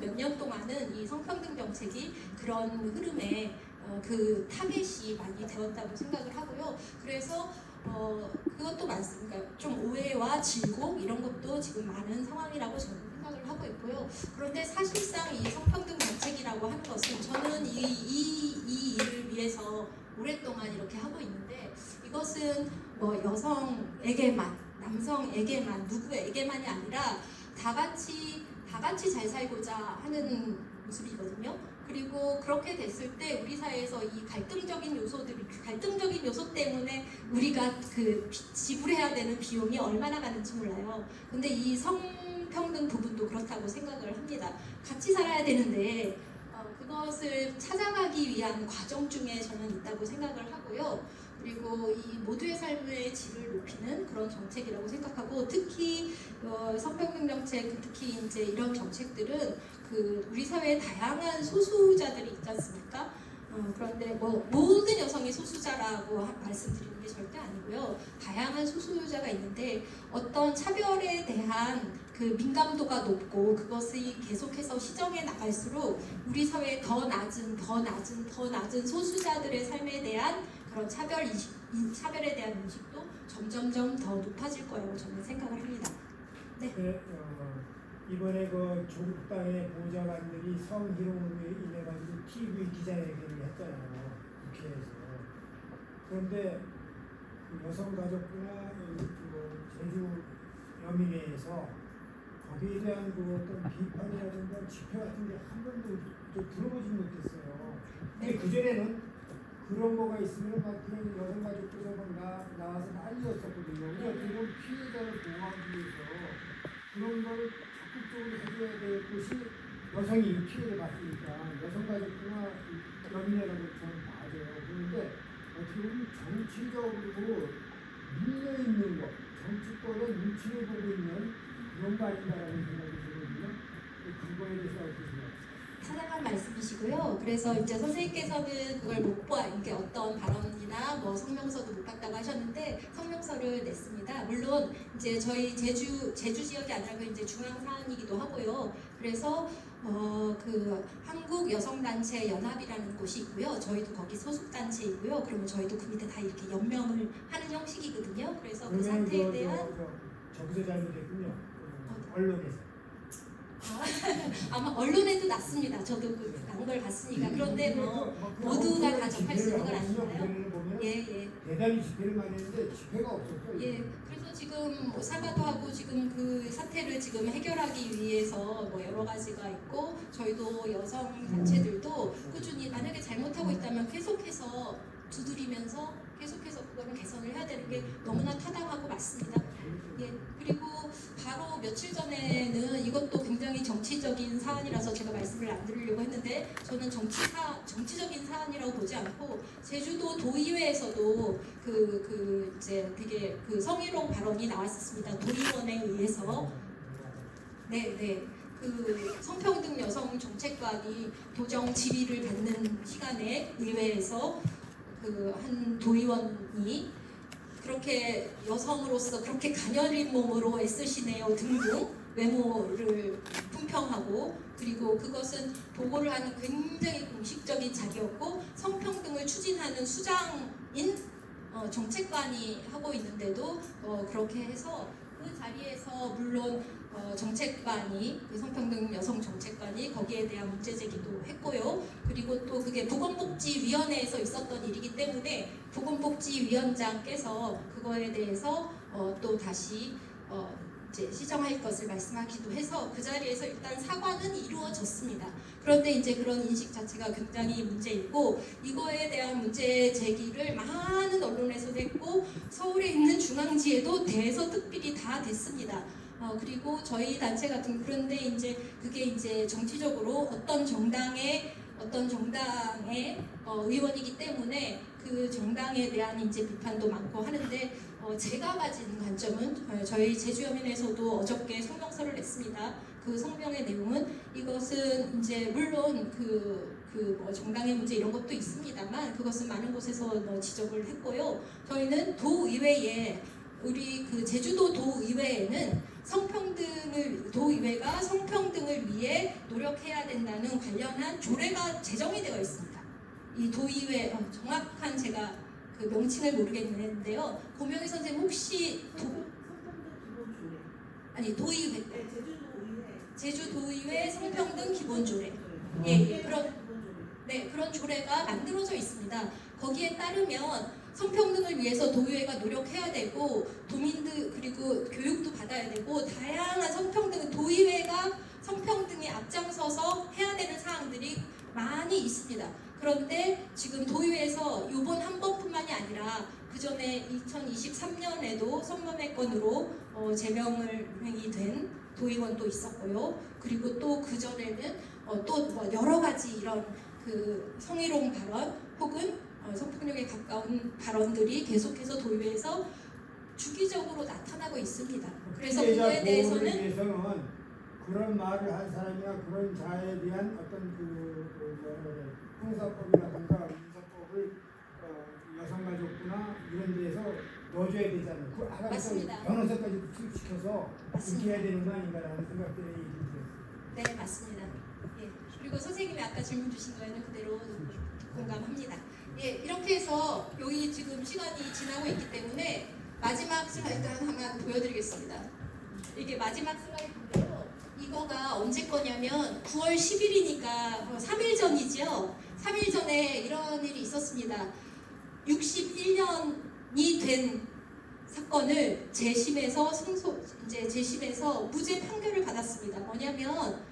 몇 년 동안은 이 성평등 정책이 그런 흐름에 그 타겟이 많이 되었다고 생각을 하고요. 그래서 그것도 많습니다. 좀 오해와 질곡 이런 것도 지금 많은 상황이라고 저는 생각을 하고 있고요. 그런데 사실상 이 성평등 정책이라고 하는 것은 저는 이 일을 위해서 오랫동안 이렇게 하고 있는데 이것은 뭐 여성에게만, 남성에게만, 누구에게만이 아니라 다 같이 잘 살고자 하는 모습이거든요. 그리고 그렇게 됐을 때 우리 사회에서 이 갈등적인 요소 때문에 우리가 지불해야 되는 비용이 얼마나 많은지 몰라요. 근데 이 성평등 부분도 그렇다고 생각을 합니다. 같이 살아야 되는데 그것을 찾아가기 위한 과정 중에 저는 있다고 생각을 하고요. 그리고 이 모두의 삶의 질을 높이는 그런 정책이라고 생각하고 특히 성평등 정책, 특히 이제 이런 정책들은 우리 사회에 다양한 소수자들이 있지 않습니까? 그런데 뭐 모든 여성이 소수자라고 말씀드리는 게 절대 아니고요. 다양한 소수자가 있는데 어떤 차별에 대한 민감도가 높고 그것이 계속해서 시정해 나갈수록 우리 사회에 더 낮은 소수자들의 삶에 대한 그런 차별에 대한 인식도 점점점 더 높아질 거라고 저는 생각을 합니다. 네. 이번에 조국당의 보좌관들이 성희롱으로 인해 가지고 TV 기자회견을 했잖아요. 국회에서. 그런데 여성가족부나 제주 여민회에서 거기에 대한 어떤 비판이라든가 집회 같은 게 한 번도 들어보지 못했어요. 근데 그전에는 그런 거가 있으면 막 그런 여성가족부에서 나와서 난리였었거든요. 그러니까 그런 피해자를 보호하기 위해서 그런 거를 적극적으로 해줘야 될 것이 여성이 피해를 받으니까 여성가족부나 여민회라고 저는 맞아요. 그런데 어떻게 보면 정치적으로 밀려있는 거, 정치권의 눈치를 보고 있는 그런 거 아닌가라는 생각이 들거든요. 그거에 대해서 어떻게 생각하세요? 타당한 말씀이시고요. 그래서 이제 선생님께서는 그걸 못 봐, 이게 어떤 발언이나 뭐 성명서도 못 봤다고 하셨는데 성명서를 냈습니다. 물론 이제 저희 제주 지역이 아니라 이제 중앙 사안이기도 하고요. 그래서 한국 여성단체 연합이라는 곳이 있고요. 저희도 거기 소속 단체이고요. 그러면 저희도 그 밑에 다 이렇게 연명을 하는 형식이거든요. 그래서 그 사태에 대한 저기서 잘못했군요. 언론에서. 아마 언론에도 났습니다. 저도 난 걸 봤으니까. 그런데 뭐 모두가 다 접할 수 있는 건 아니잖아요. 예. 대단히 집회를 많이 했는데 집회가 없었어요. 예. 그래서 지금 뭐 사과도 하고 지금 그 사태를 지금 해결하기 위해서 뭐 여러 가지가 있고 저희도 여성 단체들도 꾸준히 만약에 잘못하고 있다면 계속해서 두드리면서 계속해서 그거를 개선을 해야 되는 게 너무나 타당하고 맞습니다. 예. 그리고 바로 며칠 전에는 이것도 굉장히 정치적인 사안이라서 제가 말씀을 안 드리려고 했는데 저는 정치적인 사안이라고 보지 않고 제주도 도의회에서도 이제 되게 성희롱 발언이 나왔었습니다. 도의원에 의해서. 네. 성평등 여성 정책관이 도정 질의를 받는 시간에 의회에서 한 도의원이 그렇게 여성으로서 그렇게 가녀린 몸으로 애쓰시네요 등등 외모를 품평하고 그리고 그것은 보고를 하는 굉장히 공식적인 자리였고 성평등을 추진하는 수장인 정책관이 하고 있는데도 그렇게 해서 그 자리에서 물론 정책관이 성평등 여성 정책관이 거기에 대한 문제 제기도 했고요. 그리고 또 그게 보건복지위원회에서 있었던 일이기 때문에 보건복지위원장께서 그거에 대해서 또 다시 이제 시정할 것을 말씀하기도 해서 그 자리에서 일단 사과는 이루어졌습니다. 그런데 이제 그런 인식 자체가 굉장히 문제있고 이거에 대한 문제 제기를 많은 언론에서도 했고 서울에 있는 중앙지에도 대서특필이 다 됐습니다. 그리고 저희 단체 같은 그런데 이제 그게 이제 정치적으로 어떤 정당의 의원이기 때문에 그 정당에 대한 이제 비판도 많고 하는데 제가 가진 관점은 저희 제주여민에서도 어저께 성명서를 냈습니다. 그 성명의 내용은 이것은 이제 물론 뭐 정당의 문제 이런 것도 있습니다만 그것은 많은 곳에서 지적을 했고요. 저희는 도의회에 우리 제주도 도의회에는 도의회가 성평등을 위해 노력해야 된다는 관련한 조례가 제정이 되어 있습니다. 이 도의회 정확한 제가 그 명칭을 모르겠는데요. 고명희 선생님 혹시 도의회 제주도의회 성평등 기본조례 그런 조례가 만들어져 있습니다. 거기에 따르면 성평등을 위해서 도의회가 노력해야 되고 도민들 그리고 교육도 받아야 되고 다양한 도의회가 성평등에 앞장서서 해야 되는 사항들이 많이 있습니다. 그런데 지금 도의회에서 이번 한 번뿐만이 아니라 그 전에 2023년에도 성범죄 건으로 제명이 된 도의원도 있었고요. 그리고 또 그 전에는 또 뭐 여러 가지 이런 그 성희롱 발언 혹은 성폭력에 가까운 발언들이 계속해서 도의회에서 주기적으로 나타나고 있습니다. 그래서 그거에 대해서는 위해서는 그런 말을 한 사람이나 그런 자에 대한 어떤 형사법이라든가 민사법을 여성가족부나 이런 데에서 넣어줘야 되잖아요. 그 알아서 맞습니다. 변호사까지 투입시켜서 맞습니다. 이렇게 해야 되는 거 아닌가라는 생각들이 들었어요. 네, 맞습니다. 예. 그리고 선생님이 아까 질문 주신 거에는 그대로 공감합니다. 예, 이렇게 해서 여기 지금 시간이 지나고 있기 때문에 마지막 슬라이드 하나만 보여드리겠습니다. 이게 마지막 슬라이드인데요. 이거가 언제 거냐면 9월 10일이니까 3일 전이죠. 3일 전에 이런 일이 있었습니다. 61년이 된 사건을 재심에서 재심에서 무죄 판결을 받았습니다. 뭐냐면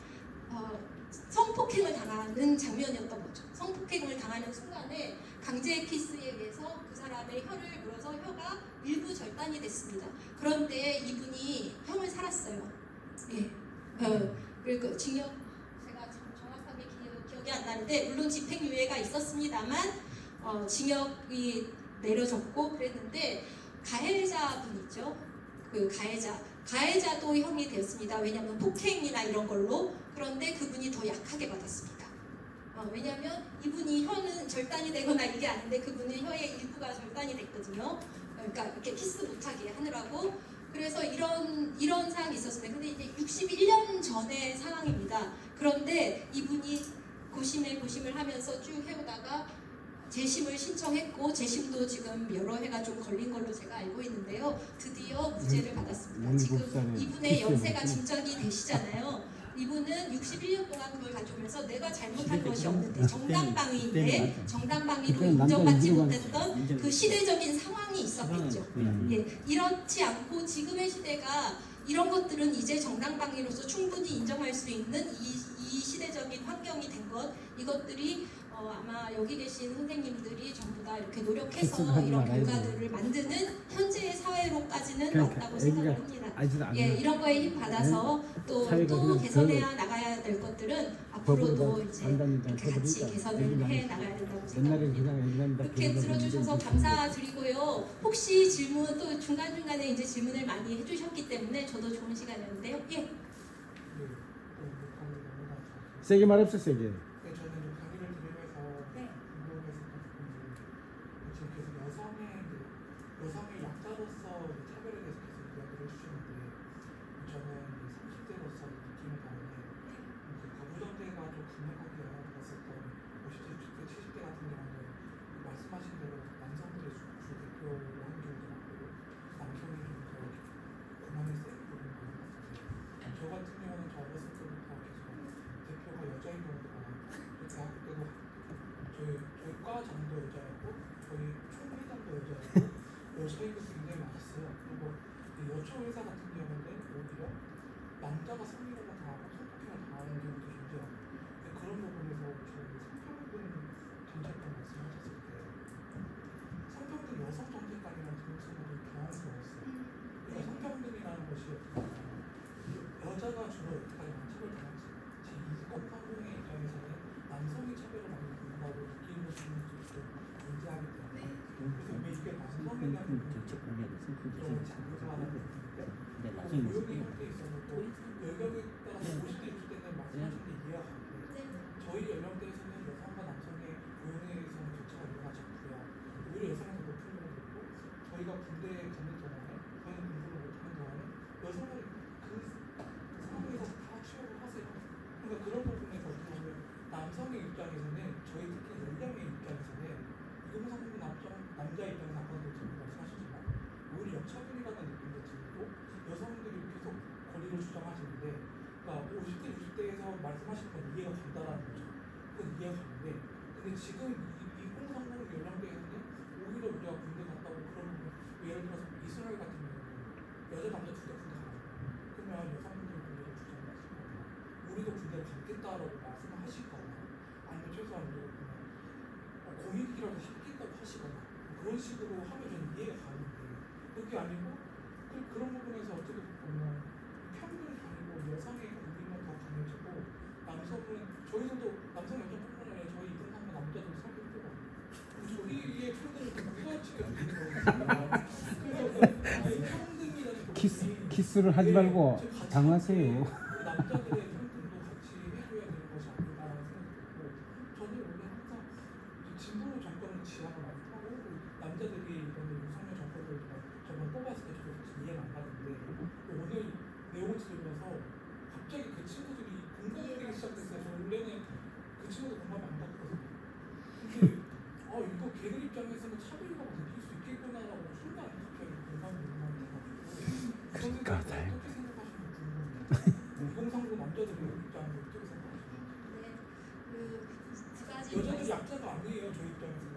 성폭행을 당하는 장면이었던 거죠. 성폭행을 당하는 순간에 강제 키스에 의해서 그 사람의 혀를 물어서 혀가 일부 절단이 됐습니다. 그런데 이분이 형을 살았어요. 예. 그리고 징역 제가 정확하게 기억이 안 나는데 물론 집행유예가 있었습니다만 징역이 내려졌고 그랬는데 가해자분이죠. 그 가해자도 형이 되었습니다. 왜냐하면 폭행이나 이런 걸로. 그런데 그분이 더 약하게 받았습니다. 왜냐하면 이분이 혀는 절단이 되거나 이게 아닌데 그분은 혀의 일부가 절단이 됐거든요. 그러니까 이렇게 키스 못하게 하느라고. 그래서 이런 사항이 있었습니다. 근데 이제 61년 전의 상황입니다. 그런데 이분이 고심을 하면서 쭉 해오다가 재심을 신청했고 재심도 지금 여러 해가 좀 걸린 걸로 제가 알고 있는데요. 드디어 무죄를 받았습니다. 지금 이분의 연세가 진전이 되시잖아요. 이분은 61년 동안 그걸 가지면서 내가 잘못한 것이 없는데 정당방위로 인정받지 못했던 그 시대적인 상황이 있었겠죠. 예, 이렇지 않고 지금의 시대가 이런 것들은 이제 정당방위로서 충분히 인정할 수 있는 이 시대적인 환경이 된 것, 이것들이 아마 여기 계신 선생님들이 전부 다 이렇게 노력해서 이런 결과들을 만드는 현재의 사회로까지는 왔다고 생각을 합니다. 예, 이런 거에 힘 받아서 또 개선해야 나가야 될 것들은 앞으로도 이제 이렇게 같이 개선을 해 나가야 된다고 생각합니다. 이렇게 들어주셔서 감사드리고요. 혹시 질문 또 중간중간에 이제 질문을 많이 해주셨기 때문에 저도 좋은 시간이었는데요. 예. 세게 말합시다, 세게. 네, 저는 좀 강의를 들으면서 네. 궁금했었던 부분이 지금 계속 여성의 약자로서 차별에 대해서 계속 이야기를 해주시는데 저는 30대로서 느끼는 바람에 가부장제가 좀 강력하게 영향을 받았었던 50대, 60대, 70대 같은 경우는 말씀하신 대로 남성들의 주 대표를 하는 경우도 많고 남성이 좀 더 고난이 센 부분이 많은 것 같은데 저 같은 경우는 저 어렸을 때부터 계속 대표가 여자인 경우가 대학교 때도 저희 과 장도 여자였고 저희 총회장도 여자였고 여자인 것도 굉장히 많았어요. 그리고 여초 회사 같은 경우는 오히려 남자가 성희롱을 당하고 성폭행을 당하는 경우도 존재하고 그런 부분에서 저희 성평등 정책관 말씀하셨을 때 성평등 여성 정책관이라는 정책을 당황스러웠어요. 그러니까 성평등이라는 것이 여자가 주로 여태까지 차별을 당했지 제2급 환경의 입장에서는 남성이 차별을 많이 받는다고 느끼는 것이 좀 존재하기 때문에 그래서 이게 남성에 대한 좀 장려하는 고용의 형태에 있어서도 여력에 따라서 50대, 60대는 말씀하신 게 이해가 가는데 저희 연령대에서는 여성과 남성의 고용에 대해서는 격차가 일어나지 않고요. 오히려 여성이 더 높은 경우도 있고 저희가 군대에 가는 동안에 저희는 공부를 못하는 동안에 여성을 그 상황에서 다 취업을 하세요. 그러니까 그런 부분에서 어떻게 보면 남성의 입장에서는 저희 특히 연령의 입장에서는 이공산부 남자 입장에서는 50대, 60대에서 말씀하시는 건 이해가 간다라는 거죠. 그건 이해가 가는데, 근데 지금 이 공상공 연령대에서는 오히려 우리가 군대 갔다 오고 그런 부분, 예를 들어서 이스라엘 같은 경우는 여자 남자 둘 다 군대 가요. 그러면 여성분들 군대를 주장하시거나 우리도 군대를 갔겠다라고 말씀하시거나 아니면 최소한 우리가 그냥 공익이라도 하겠다고 하시거나 그런 식으로 하면 저는 이해가 가는데 그게 아니고 그런 부분에서 어떻게 보면 평균이 아니고 여성의 권리만 더 강해지고 남성은 저희도 남성 여성뿐만 아니라 저희 이동하면 남자도 성격 뽑아 저희의 평등을 누가 지켜주는 거거든요. 그래서 평등이라는 키스를 하지 말고 당하세요. 남자들의 평등도 같이 해줘야 되는 것이 아닌가라는 생각이 들고 저는 원래 항상 진보 정권을 지향을 많이 하고 남자들이 이런 유석열 정권을 정말 뽑았을 때 저도 사실 이해가 안 가는데 오늘 내용을 들으면서 갑자기 그 친구들이 공감되기 시작했어요. 저 원래는 그 친구도 공감이 안 갔거든요. 근데 이거 걔들 입장에서는 차별이라고 느낄 수 있겠구나라고 순간 갑자기 공감이 일어나는 것 같고 그러니까 어떻게 생각하시는지 궁금해요. 공상고 남자들의 입장에서 어떻게 생각하시나요? 네, 두 가지 여자들이 약자가 아니에요 저희 입장에서는.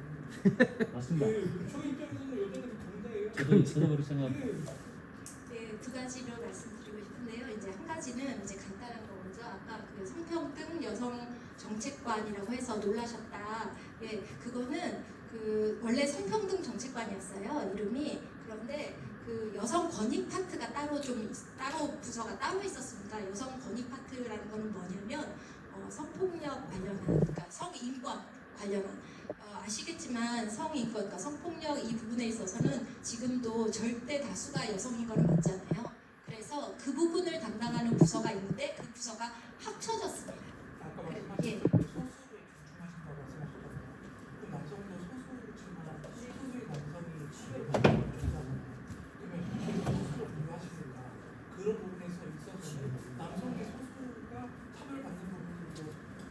맞습니다. 네, 저희 입장에서는 여자들이 강자예요. 저도 그렇게 생각. 네, 두 가지로 말씀드리고 싶은데요. 이제 한 가지는 이제 간단한 거 먼저 아까 그 성평등 여성 정책관이라고 해서 놀라셨다. 예, 그거는 그 원래 성평등 정책관이었어요. 이름이. 그런데 그 여성 권익 파트가 따로 부서가 따로 있었습니다. 여성 권익 파트라는 거는 뭐냐면 성폭력 관련한, 그러니까 성인권 관련한. 아시겠지만 성인권, 그러니까 성폭력 이 부분에 있어서는 지금도 절대 다수가 여성인 거는 맞잖아요. 그래서 그 부분을 담당하는 부서가 있는데 그 부서가 합쳐졌습니다. 아까 예. 말씀하신 소수를 중심하신다고 말씀하셨잖아요. 그 남성도 소수지만 소수의 남성이 치료를 받는 거잖아요. 그러면 소수를 분류하시니까 그런 부분에서 있어서는 남성의 소수가 차별받는 부분도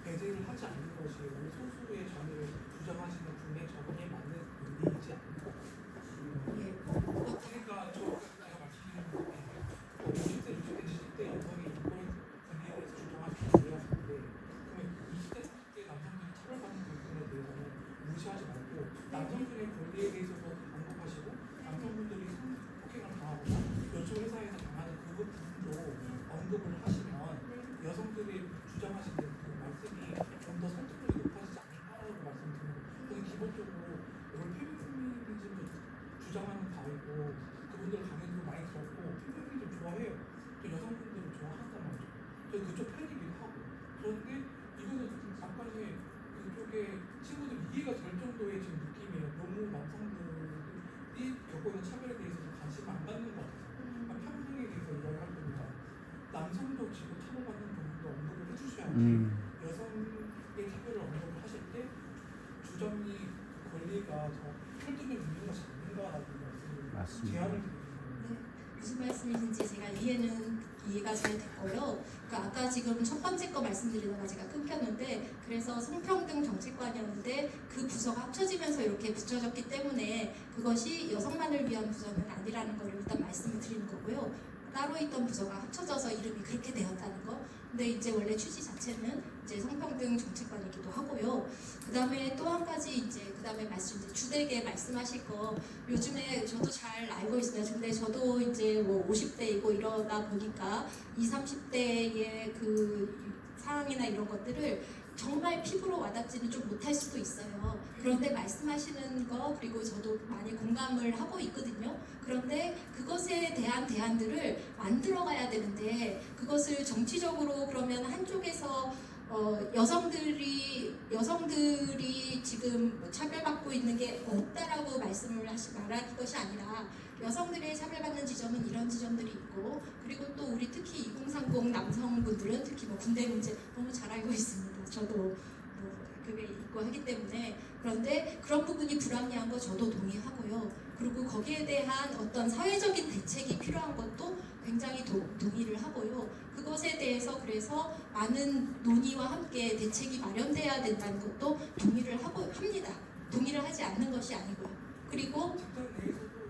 배제를 하지 않는 것이 우리 소수의 자유를 주장하시는 분의 저번에 맞는 논리이지 않을까. 예. 그러니까 제가 말씀드린 게 50대, 60대, 70대 여성이 이걸 분리해서 주장하시는 이해하시는데 그러면 20대, 30대 남성들이 차별받는 부분에 대해서는 무시하지 말고 남성들의 권리에 대해서도 언급하시고 남성분들이 성폭행을 당하거나 요즘 회사에서 당하는 그 부분도 언급을 하시면 여성들이 주장하시는 그 말씀이 좀 더 설득력이 높아지지 않을까라고 말씀드리는 거예요. 저는 기본적으로 이걸 페미니즘을 주장하는 바이고 그분들 강의도 많이 들었고 페미니즘 좋아해요. 저 여성분들을 좋아한단 말이죠. 저 그쪽 편이기도 하고 그런데 이거는 약간의 그쪽에 친구들 이해가 될 정도의 지금 느낌이에요. 너무 남성들이 겪고 있는 차별에 대해서도 관심을 안 갖는 것 같아서 평등에 대해서 이야기할 겁니다. 남성도 지금 차별받는 부분도 언급을 해주셔야지 여성의 차별을 언급을 하실 때 주점이 권리가 더 설득력 있는 것이 아닌가라고 말씀을 맞습니다. 제안을 드리는 거예요. 네, 무슨 말씀이신지 제가 이해가 잘 됐고요. 그 아까 지금 첫 번째 거 말씀드리다가 제가 끊겼는데 그래서 성평등 정책관이었는데 그 부서가 합쳐지면서 이렇게 붙여졌기 때문에 그것이 여성만을 위한 부서는 아니라는 걸 일단 말씀을 드리는 거고요. 따로 있던 부서가 합쳐져서 이름이 그렇게 되었다는 거. 근데 이제 원래 취지 자체는 이제 성평등 정책관이기도 하고요. 그 다음에 또 한 가지 이제 그 다음에 이제 주되게 말씀하실 거 요즘에 저도 잘 알고 있습니다. 근데 저도 이제 뭐 50대이고 이러다 보니까 20, 30대의 그 상황이나 이런 것들을 정말 피부로 와닿지는 좀 못할 수도 있어요. 그런데 말씀하시는 거 그리고 저도 많이 공감을 하고 있거든요. 그런데 그것에 대한 대안들을 만들어가야 되는데 그것을 정치적으로 그러면 한쪽에서 여성들이 지금 차별받고 있는 게 없다라고 말할 것이 아니라 여성들의 차별받는 지점은 이런 지점들이 있고 그리고 또 우리 특히 2030 남성분들은 특히 뭐 군대 문제 너무 잘 알고 있습니다. 저도 뭐 그게 있고 하기 때문에 그런데 그런 부분이 불합리한 거 저도 동의하고요. 그리고 거기에 대한 어떤 사회적인 대책이 필요한 것도 굉장히 동의를 하고요. 그것에 대해서 그래서 많은 논의와 함께 대책이 마련돼야 된다는 것도 동의를 합니다. 동의를 하지 않는 것이 아니고요. 그리고 직장 내에서도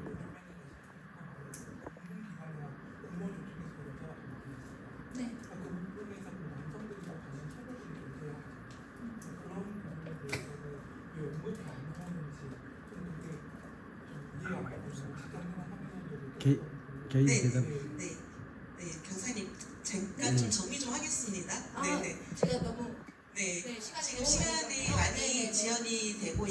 요즘에는 공공기관이나 공무원 쪽에서 여자가 더 많이 있어요. 네. 그 부분에서 개인 네. 대답. 네, 교사님 제가 좀 정리 좀 하겠습니다. 아, 네, 네. 제가 너무 네. 네, 시간이 지금 너무 시간이 많이 많이 지연이 되고